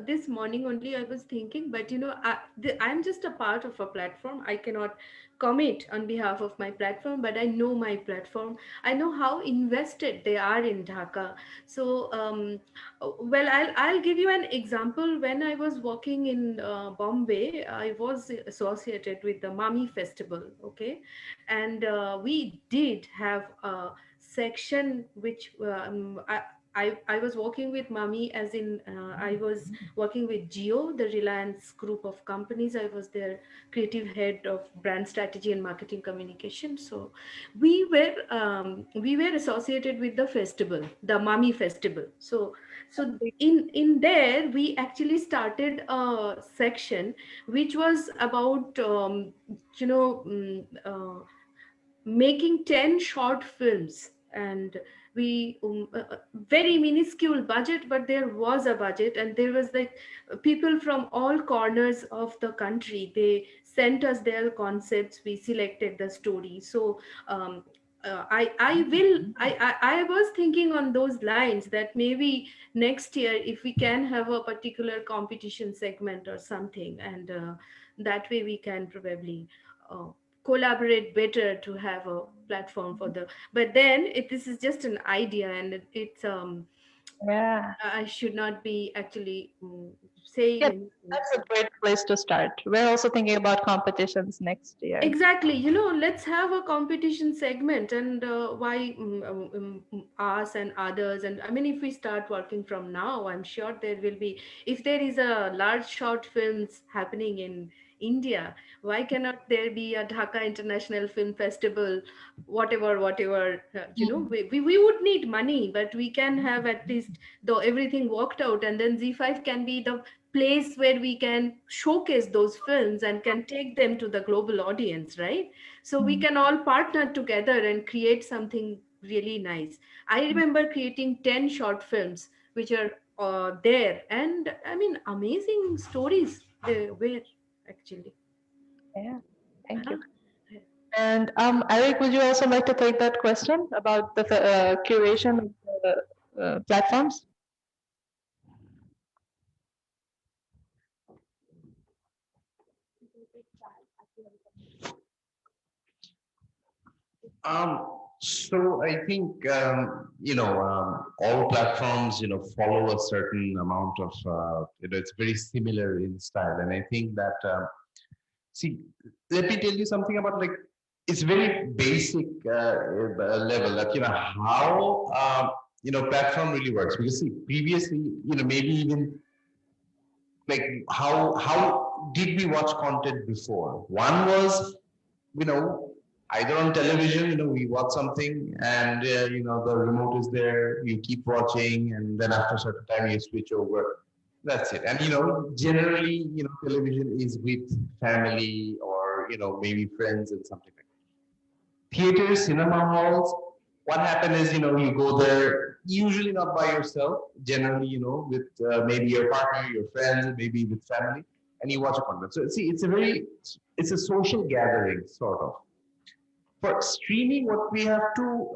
this morning only I was thinking, but I'm just a part of a platform. I cannot commit on behalf of my platform, but I know my platform. I know how invested they are in Dhaka. So, well, I'll give you an example. When I was working in Bombay, I was associated with the Mami Festival. Okay, and we did have a section which I was working with Mami, as in I was working with Geo, the Reliance group of companies. I was their creative head of brand strategy and marketing communication. So we were associated with the festival, the Mami festival. So in there we actually started a section which was about making 10 short films, and we very minuscule budget, but there was a budget, and there was like people from all corners of the country. They sent us their concepts, we selected the story. So I was thinking on those lines that maybe next year if we can have a particular competition segment or something, and that way we can probably uh, collaborate better to have a platform for the, but then this is just an idea, and it's Yeah. I should not be actually saying Yeah, anything. that's a great place to start. We're also thinking about competitions next year. Exactly, let's have a competition segment, and why us and others. And I mean, if we start working from now, I'm sure there will be, if there is a large short films happening in India, why cannot there be a Dhaka International Film Festival, whatever, we would need money, but we can have at least, though everything worked out, and then Z5 can be the place where we can showcase those films and can take them to the global audience, right? So we can all partner together and create something really nice. I remember creating 10 short films which are there, and I mean, amazing stories they were actually. Yeah, thank you. Uh-huh. And Eric, would you also like to take that question about the curation of the platforms? So I think all platforms follow a certain amount of it's very similar in style, and I think that see, let me tell you something about, like, it's very basic level, that how platform really works, because see, previously, maybe even like how did we watch content before? One was, either on television, we watch something, and the remote is there, you keep watching, and then after a certain time you switch over. That's it. And generally, television is with family, or maybe friends and something like that. Theaters, cinema halls, what happened is, you go there, usually not by yourself, generally, with maybe your partner, your friends, maybe with family, and you watch a content. So see, it's a social gathering, sort of. For streaming, what we have to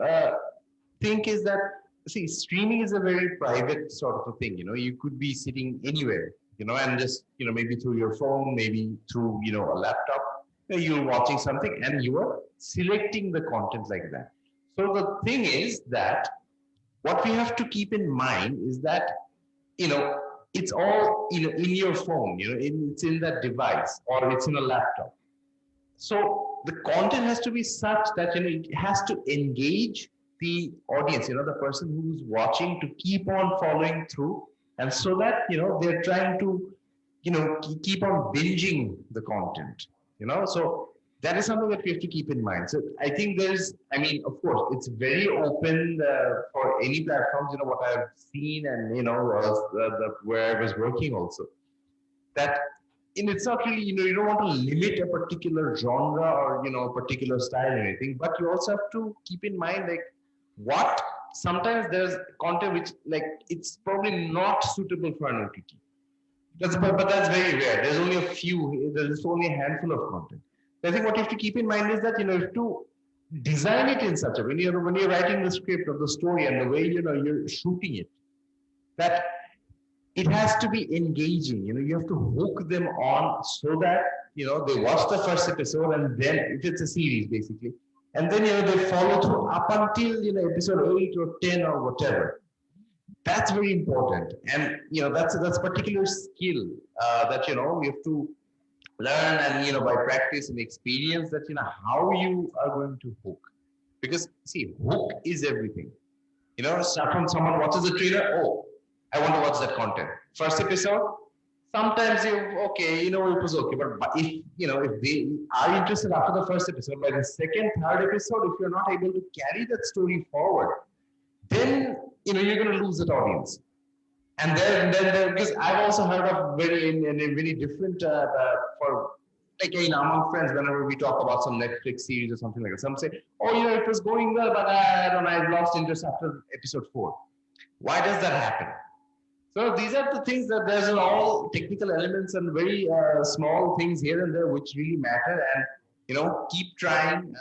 think is that, see, streaming is a very private sort of a thing. You could be sitting anywhere, and just, maybe through your phone, maybe through, a laptop, you're watching something and you are selecting the content like that. So the thing is that what we have to keep in mind is that, it's all in your phone, it's in that device or it's in a laptop. So the content has to be such that it has to engage the audience, the person who's watching, to keep on following through, and so that they're trying to keep on binging the content. So that is something that we have to keep in mind. So I think of course, it's very open for any platforms. What I've seen, and where I was working also, that it's not really, you don't want to limit a particular genre or a particular style or anything, but you also have to keep in mind, like, what sometimes there's content which, like, it's probably not suitable for an OTT. But that's very rare. There's only there's only a handful of content. I think what you have to keep in mind is that you have to design it in such a way, when you're writing the script of the story and the way you're shooting it, that it has to be engaging. You have to hook them on so that they watch the first episode, and then, if it's a series basically, and then they follow through up until episode 8 or 10 or whatever. That's very important, and that's a particular skill that we have to learn, and by practice and experience, that how you are going to hook. Because see, hook is everything. Start from someone watches the trailer, oh, I want to watch that content. First episode, sometimes it was okay, but if they are interested after the first episode, by the second, third episode, if you're not able to carry that story forward, then you're going to lose that audience. And then because I've also heard of very different for, like, among friends, whenever we talk about some Netflix series or something like that, some say, oh, it was going well, but I've lost interest after episode 4. Why does that happen? So these are the things that there's all technical elements and very small things here and there which really matter, and keep trying.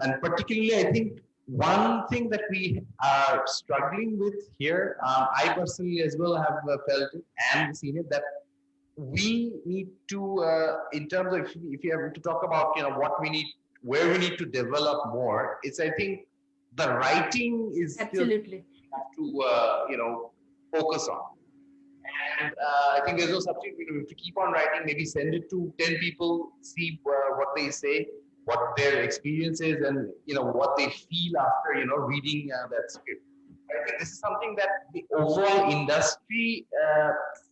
And particularly, I think one thing that we are struggling with here, I personally as well have felt it and seen it, that we need to, in terms of, if you have to talk about what we need, where we need to develop more, it's, I think, the writing is Absolutely still to focus on. And I think there's no substitute. We have to keep on writing, maybe send it to 10 people, see what they say, what their experience is, and what they feel after reading that script. I think this is something that the overall industry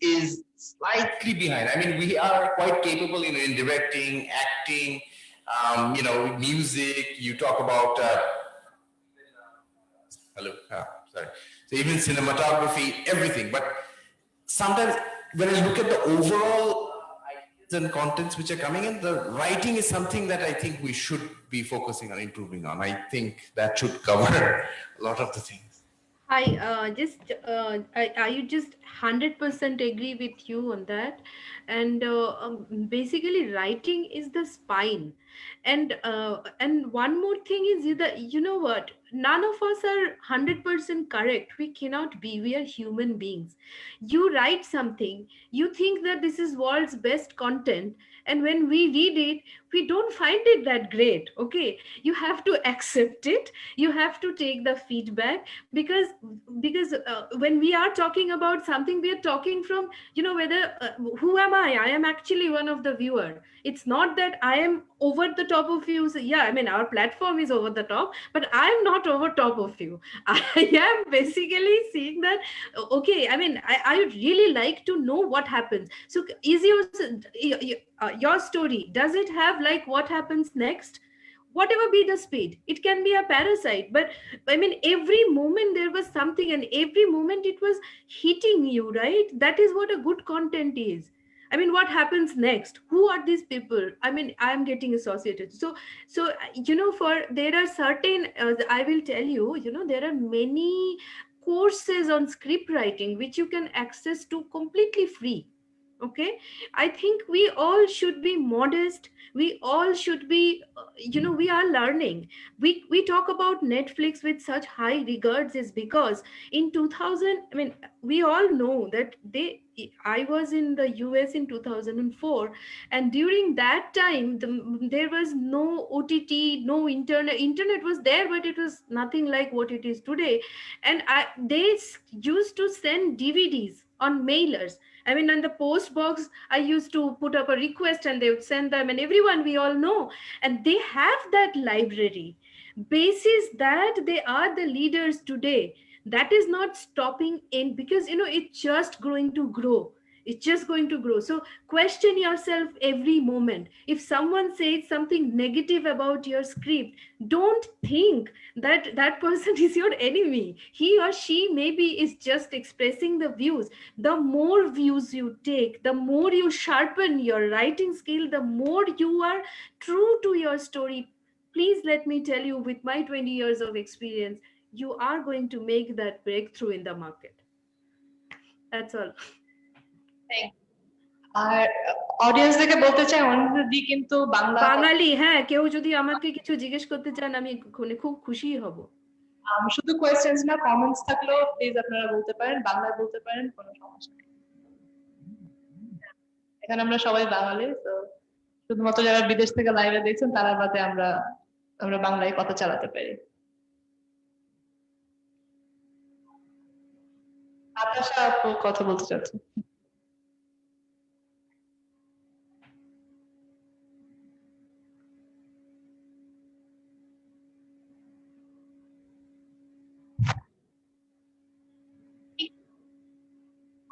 is slightly behind. I mean, we are quite capable in directing, acting, music. You talk about sorry. So even cinematography, everything, but sometimes when I look at the overall ideas and contents which are coming in, the writing is something that I think we should be focusing on improving on. I think that should cover a lot of the things. I you just 100% agree with you on that, and basically writing is the spine, and one more thing is that what, none of us are 100% correct. We cannot be. We are human beings. You write something, you think that this is world's best content, and when we read it, we don't find it that great. Okay, you have to accept it. You have to take the feedback, because when we are talking about something, we are talking from whether who am I am actually one of the viewer. It's not that I am over the top of you. So yeah, I mean, our platform is over the top, but I am not over top of you. I am basically seeing that, okay, I mean, I would really like to know what happens. So is your story, does it have like what happens next? Whatever be the speed, it can be a parasite, but I mean, every moment there was something, and every moment it was hitting you, right? That is what a good content is. I mean, what happens next? Who are these people? I mean, I'm getting associated. So for there are certain, I will tell you, there are many courses on script writing which you can access to completely free. Okay, I think we all should be modest. We all should be, we are learning. We talk about Netflix with such high regards is because in 2000, I mean, we all know that I was in the US in 2004, and during that time there was no OTT, no internet was there, but it was nothing like what it is today. And they used to send DVDs on mailers. I mean, on the post box, I used to put up a request and they would send them, and everyone we all know, and they have that library. Basis that they are the leaders today. That is not stopping in, because it's just going to grow. It's just going to grow. So question yourself every moment. If someone says something negative about your script, don't think that that person is your enemy. He or she maybe is just expressing the views. The more views you take, the more you sharpen your writing skill, the more you are true to your story. Please let me tell you, with my 20 years of experience, you are going to make that breakthrough in the market. That's all. আর audience থেকে বলতে চাই অনিন্দিদি কিন্তু বাঙালি, হ্যাঁ, কেউ যদি আমাকে কিছু জিজ্ঞেস করতে চান আমি খুব খুশি হব। শুধু কোয়েশ্চেন্স না, কমেন্টস থাকলেও প্লিজ আপনারা বলতে পারেন, বাংলায় বলতে পারেন, কোনো সমস্যা নেই। এখানে আমরা সবাই বাঙালি, তো শুধুমাত্র যারা বিদেশ থেকে লাইভে দেখছেন তারা বাদে আমরা বাংলায় কথা চালাতে পারি। আকাশা আপু কথা বলতে চাচ্ছেন।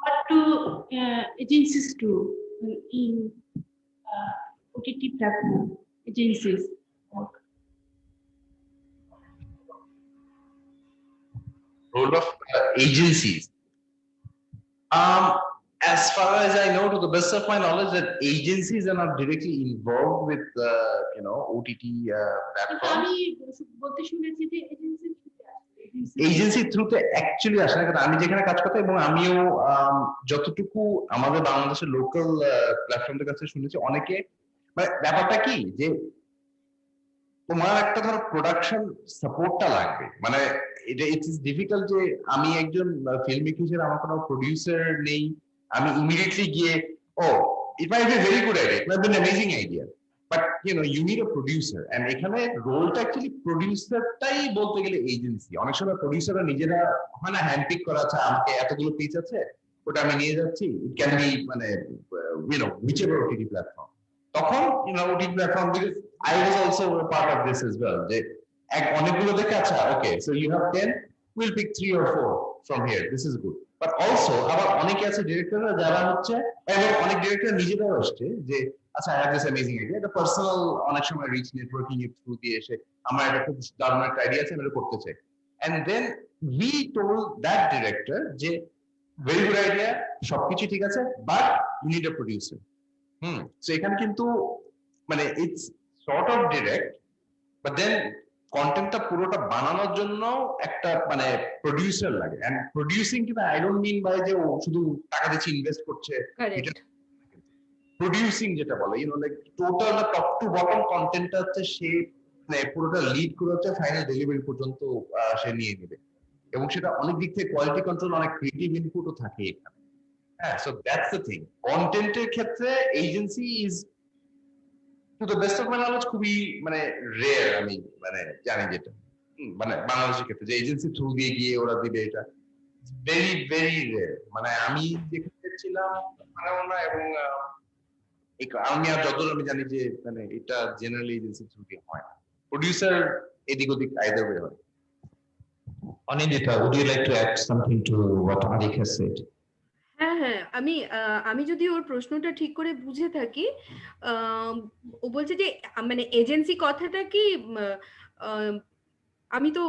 What do agencies do in OTT platform agencies? Role of agencies. As far as I know, to the best of my knowledge, that agencies are not directly involved with OTT platforms. আমি বলতে শুনেছি যে agency থ্রুতে actually আসে না, কারণ আমি যেখানে কাজ করতাম এবং আমিও যতটুকু আমাদের বাংলাদেশের লোকাল প্ল্যাটফর্মদের কাছে শুনেছি, অনেকে মানে ব্যাপারটা কি যে তোমার একটা ধরো প্রোডাকশন সাপোর্টটা লাগবে, মানে এটা ইট ইজ ডিফিকাল্ট যে আমি একজন ফিল্ম মেকার হিসেবে আমার কোনো প্রোডিউসার নেই, আমি ইমিডিয়েটলি গিয়ে it might be very good idea, it might be an amazing idea, but you need a producer, and এখানে রোলটা অ্যাকচুয়ালি প্রোডিউসারটাই বলতে গেলে এজেন্সি। অনেক সময় প্রোডিউসাররা নিজেরা হয় না হ্যান্ড পিক করা আছে, আমাকে এতগুলো পিচ আছে ওটা আমি নিয়ে যাচ্ছি, ইট ক্যান বি মানে whichever OTT platform, তখন OTT platform, because I was also a part of this as well, যে অনেকগুলো দেখে আচ্ছা okay so you have 10, we'll pick 3 or 4 from here, this is good, but also আবার অনেকে আছে ডিরেক্টররা যারা হচ্ছে, এবং অনেক ডিরেক্টর নিজেরাও আসছে যে আচ্ছা I have this amazing idea, the personal অনেক সময় রিচ নেটওয়ার্কিং এর থ্রু দিয়ে এসে আমার একটা খুব দারুণ একটা আইডিয়া আছে, আমি এটা করতে চাই, and then we told that director যে very good idea, সবকিছু ঠিক আছে, but you need a producer. So এখানে কিন্তু মানে it's sort of direct, but then কন্টেন্টটা পুরোটা বানানোর জন্য একটা মানে প্রোডিউসার লাগে, and প্রোডিউসিং কিন্তু I don't mean by যে ও শুধু টাকা দিচ্ছে ইনভেস্ট করছে, প্রোডিউসিং যেটা বলে like total top to bottom কন্টেন্টটা হচ্ছে সে মানে পুরোটা লিড করে হচ্ছে ফাইনাল ডেলিভারি পর্যন্ত সে নিয়ে নেবে, এবং সেটা অনেক দিক থেকে কোয়ালিটি কন্ট্রোল, অনেক ক্রিয়েটিভ ইনপুটও থাকে এখানে। হ্যাঁ, সো দ্যাটস দ্য থিং। কন্টেন্টের ক্ষেত্রে agency is to the best of my knowledge খুবই মানে রেয়ার, আমি মানে জানি যেটা মানে বাংলাদেশের ক্ষেত্রে যে এজেন্সি থ্রু দিয়ে গিয়ে ওরা দিবে, এটা ভেরি ভেরি রেয়ার। মানে আমি যেখানে ছিলাম না, এবং আমি আর যতদূর আমি জানি যে মানে এটা জেনারেলি এজেন্সি থ্রু দিয়ে হয় না, প্রোডিউসার এদিক ওদিক আইদার ওয়ে হয়। Anindita, would you like to add something to what Arik has said? হ্যাঁ, আমি যদি ওর প্রশ্নটা ঠিক করে বুঝে থাকি, ও বলছে যে মানে এজেন্সি কথাটা কি, আমি তো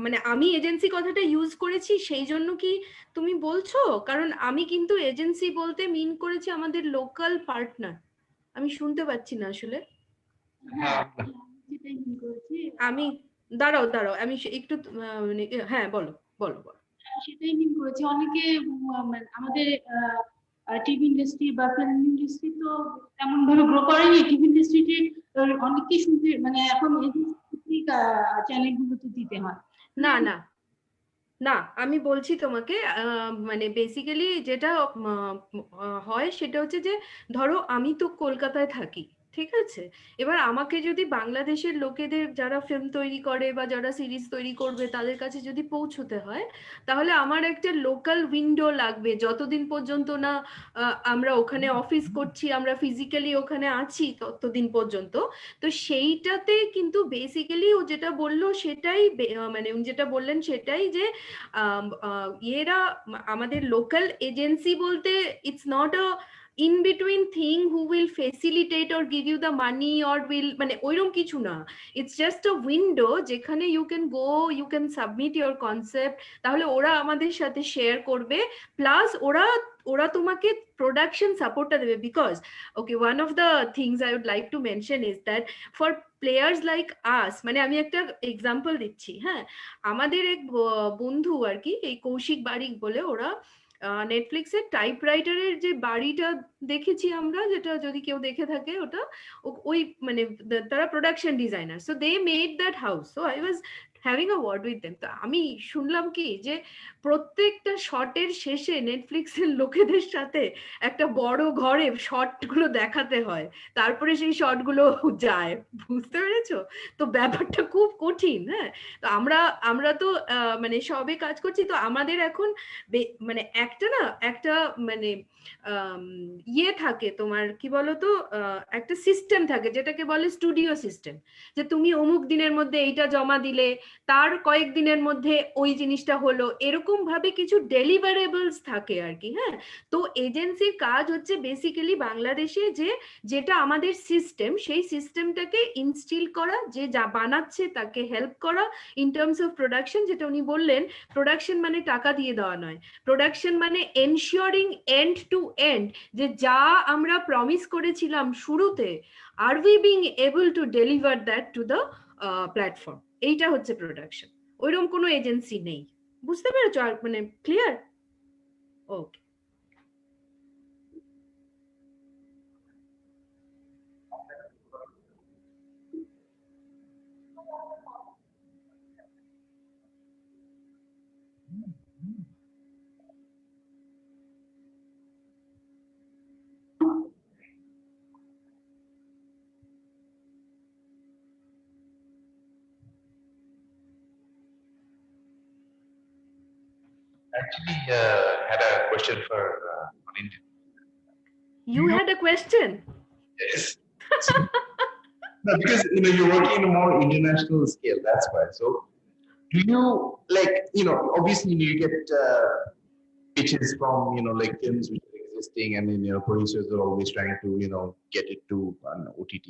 মানে আমি এজেন্সি কথাটা ইউজ করেছি সেই জন্য কি তুমি বলছো? কারণ আমি কিন্তু এজেন্সি বলতে মিন করেছি আমাদের লোকাল পার্টনার। আমি শুনতে পাচ্ছি না আসলে। আমি দাঁড়াও আমি একটু হ্যাঁ বলো। সেটাই মিন করেছি। অনেকে আমাদের টিভি ইন্ডাস্ট্রি বা ফিল্ম ইন্ডাস্ট্রি তো তেমন ভাবে গ্রো করেনি। টিভি ইন্ডাস্ট্রিতে অনেকেই শুনতে মানে এখন চ্যানেলগুলোতে দিতে হয়। না আমি বলছি তোমাকে, মানে বেসিক্যালি যেটা হয় সেটা হচ্ছে যে ধরো আমি তো কলকাতায় থাকি, ঠিক আছে, এবার আমাকে যদি বাংলাদেশের লোকেদের যারা ফিল্ম তৈরি করে বা যারা সিরিজ তৈরি করবে তাদের কাছে যদি পৌঁছতে হয়, তাহলে আমার একটা লোকাল উইন্ডো লাগবে, যতদিন পর্যন্ত না আমরা ওখানে অফিস করছি, আমরা ফিজিক্যালি ওখানে আছি ততদিন পর্যন্ত। তো সেইটাতে কিন্তু বেসিক্যালি ও যেটা বললো সেটাই মানে উনি যেটা বললেন সেটাই, যে এরা আমাদের লোকাল এজেন্সি বলতে it's not a in between thing who will facilitate or give you the money or will মানে ওইরকম কিছু না, it's just a window যেখানে you can go, you can submit your concept, তাহলে ওরা আমাদের সাথে শেয়ার করবে, প্লাস ওরা ওরা তোমাকে প্রোডাকশন সাপোর্টটা দেবে। Because okay, one of the things I would like to mention is that for players like us, মানে আমি একটা এক্সাম্পল দিচ্ছি, হ্যাঁ, আমাদের এক বন্ধু আর কি, এই কৌশিক বারিক বলে, ওরা নেটফ্লিক্সের টাইপরাইটারের যে বাড়িটা দেখেছি আমরা, যেটা যদি কেউ দেখে থাকে ওটা, ওই মানে তারা production designer, so they made that house, so I was having a word with them. তো আমি শুনলাম কি যে প্রত্যেকটা শটের শেষে নেটফ্লিক্সের লোকেদের সাথে একটা বড় ঘরে শটগুলো দেখাতে হয়, তারপরে সেই শটগুলো যায়, বুঝতে পেরেছো? তো ব্যাপারটা খুব কঠিন। হ্যাঁ, তো আমরা তো মানে সবে কাজ করছি, তো আমাদের এখন মানে একটা মানে ইয়ে থাকে, তোমার কি বলতো, একটা সিস্টেম থাকে যেটাকে বলে স্টুডিও সিস্টেম, যে তুমি অমুক দিনের মধ্যে এইটা জমা দিলে তার কয়েকদিনের মধ্যে ওই জিনিসটা হলো, এরকম ভাবে কিছু ডেলিভারেবলস থাকে আর কি। হ্যাঁ, তো এজেন্সির কাজ হচ্ছে বেসিক্যালি বাংলাদেশে যে যেটা আমাদের সিস্টেম, সেই সিস্টেমটাকে ইনস্টিল করা, যে যা বানাচ্ছে তাকে হেল্প করা ইন টার্মস অফ প্রোডাকশন। যেটা উনি বললেন, প্রোডাকশন মানে টাকা দিয়ে দেওয়া নয়, প্রোডাকশন মানে এনশিওরিং এন্ড টু এন্ড, যে যা আমরা প্রমিস করেছিলাম শুরুতে, আর we being able to deliver that to the platform, এইটা হচ্ছে প্রোডাকশন। ওইরকম কোনো এজেন্সি নেই, বুঝতে পেরেছো? আর মানে clear? Okay. Actually, had a question for on Indian. You had a question? Yes. No, because you're working in a more international scale. That's why. So, do you like obviously you get pitches from like films which are existing, and then producers are always trying to get it to an OTT.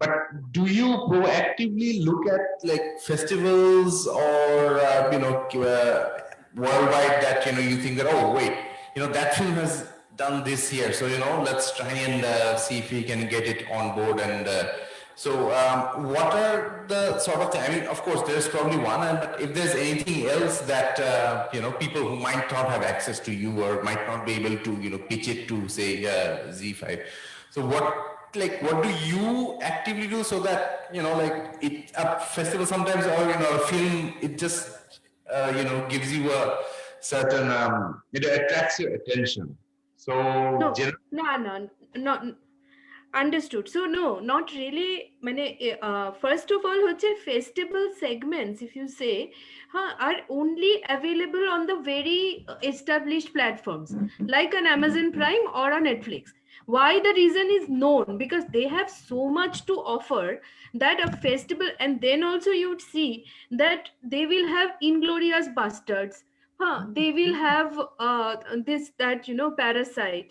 But do you proactively look at like festivals or worldwide that you think that, oh wait, that film has done this here, so let's try and see if we can get it on board. And so what are the sort of I mean, of course there's probably one, but if there's anything else that people who might not have access to you or might not be able to pitch it to, say, Z5, so what do you actively do so that like a festival sometimes, or a film, it just gives you a certain it attracts your attention, so no, understood. So no, not really. Mane, first of all, festival segments, if you say, are only available on the very established platforms like an Amazon Prime or a Netflix. Why? The reason is known, because they have so much to offer that a festival, and then also you would see that they will have Inglorious Bastards. They will have this, that, Parasite.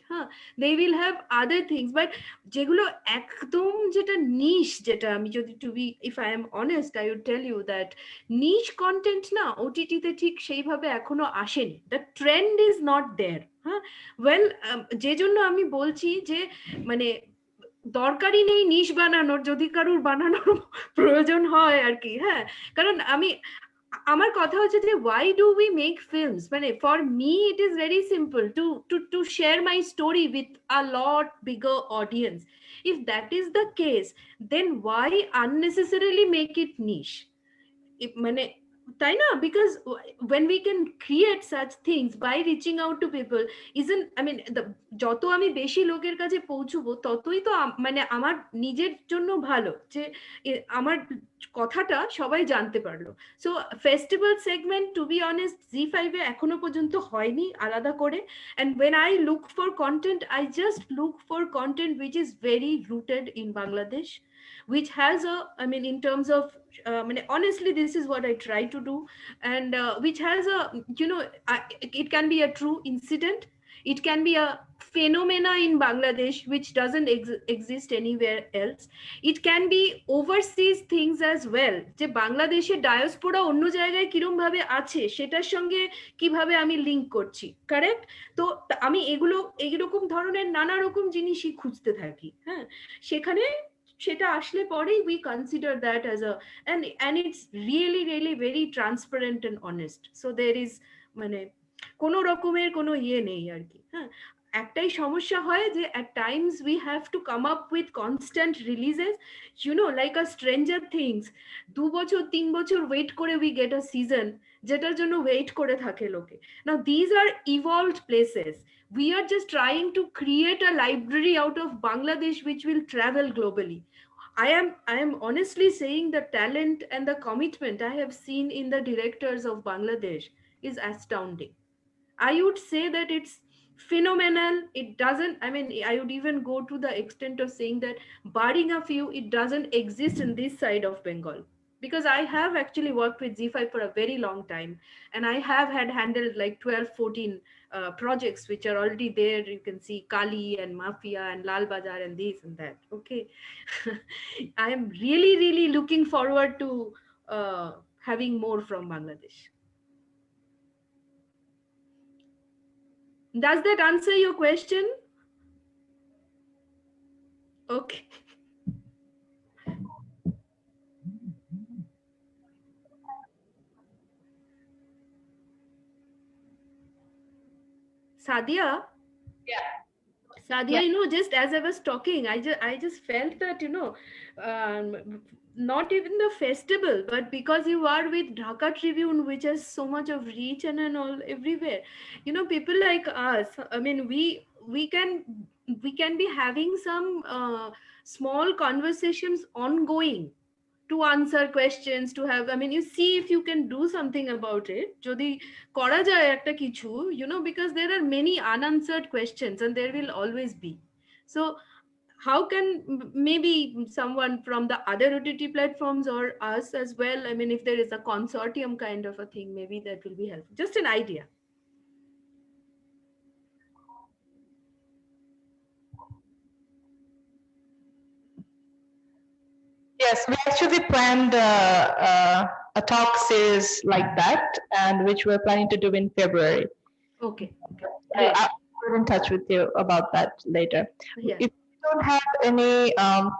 They will have other things, but যেগুলো একদম যেটা নিশ, যেটা আমি যদি if I am honest, I would tell you that niche content না ওটিটিতে ঠিক সেইভাবে এখনো আসেনি, the trend is not there. well, যে জন্য আমি বলছি যে মানে দরকারই নেই নিশ বানানোর, যদি কারুর বানানোর প্রয়োজন হয় আর কি। হ্যাঁ, কারণ আমার কথা হচ্ছে যে why do we make films? মানে for me it is very simple to share my story with a lot bigger audience. If that is the case, then why unnecessarily make it niche? মানে তাই না? Because when we can create such things by reaching out to people, isn't, I mean, যত আমি বেশি লোকের কাছে পৌঁছবো ততই তো মানে আমার নিজের জন্য ভালো, যে আমার কথাটা সবাই জানতে পারলো। So festival segment, to be honest, জি5 এ এখনো পর্যন্ত হয়নি আলাদা করে। And when I look for content, I just look for content which is very rooted in Bangladesh, which has a, I mean, in terms of honestly, this is what I try to do. And which has a, it can be a true incident, it can be a phenomena in Bangladesh which doesn't exist anywhere else, it can be overseas things as well, যে বাংলাদেশের diaspora অন্য জায়গায় কিরম ভাবে আছে সেটার সঙ্গে কিভাবে আমি লিংক করছি, কারেক্ট? তো আমি এইরকম ধরনের নানা রকম জিনিসই খুঁজতে থাকি। হ্যাঁ, সেখানে সেটা আসলে পরেই we consider that as a, and it's really really very transparent and honest, so there is মানে কোনো রকমের কোনো ইয়ে নেই আর কি। হ্যাঁ, একটাই সমস্যা হয় যে at times we have to come up with constant releases, like a Stranger Things, 2 বছর 3 বছর ওয়েট করে we get a season, যেটার জন্য ওয়েট করে থাকে লোকে। Now these are evolved places, we are just trying to create a library out of Bangladesh which will travel globally. I am honestly saying the talent and the commitment I have seen in the directors of Bangladesh is astounding. I would say that it's phenomenal. It doesn't, I mean, I would even go to the extent of saying that barring a few, it doesn't exist in this side of Bengal. Because I have actually worked with Z5 for a very long time, and I have had handled like 12, 14 projects which are already there. You can see Kali and Mafia and Lal Bazar and this and that. Okay. I am really, really looking forward to having more from Bangladesh. Does that answer your question? Okay. Sadia? Yeah. Sadia, Yeah. just as I was talking, I just felt that, not even the festival, but because you are with Dhaka Tribune, which has so much of reach and all everywhere, people like us, I mean, we can be having some small conversations ongoing to answer questions, to have, I mean, you see if you can do something about it, jodi kora jay ekta kichu, because there are many unanswered questions and there will always be. So how can maybe someone from the other OTT platforms or us as well, I mean, if there is a consortium kind of a thing, maybe that will be helpful, just an idea. Yes, we actually planned a talk series like that, and which we're planning to do in February. Okay. I'll get in touch with you about that later. Yeah. If you don't have any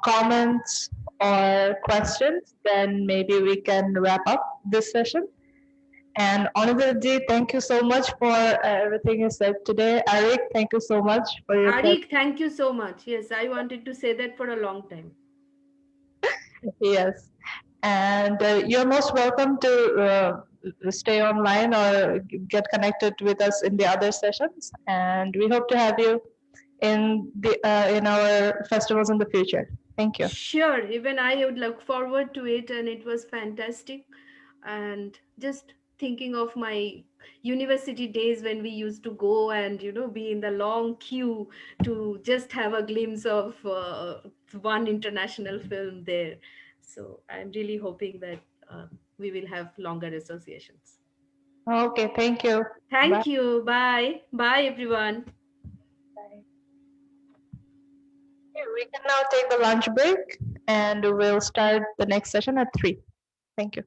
comments or questions, then maybe we can wrap up this session. And Anubhav-ji, thank you so much for everything you said today. Arik, thank you so much for your Arik, thank you so much. Yes, I wanted to say that for a long time. Yes, and you're most welcome to stay online or get connected with us in the other sessions. And we hope to have you in our festivals in the future. Thank you. Sure, even I would look forward to it, and it was fantastic. And just thinking of my university days when we used to go and be in the long queue to just have a glimpse of one international film there. So I'm really hoping that we will have longer associations. Okay, thank you. Thank Bye. you. Bye everyone. Bye. Okay, we can now take the lunch break, and we'll start the next session at 3. Thank you.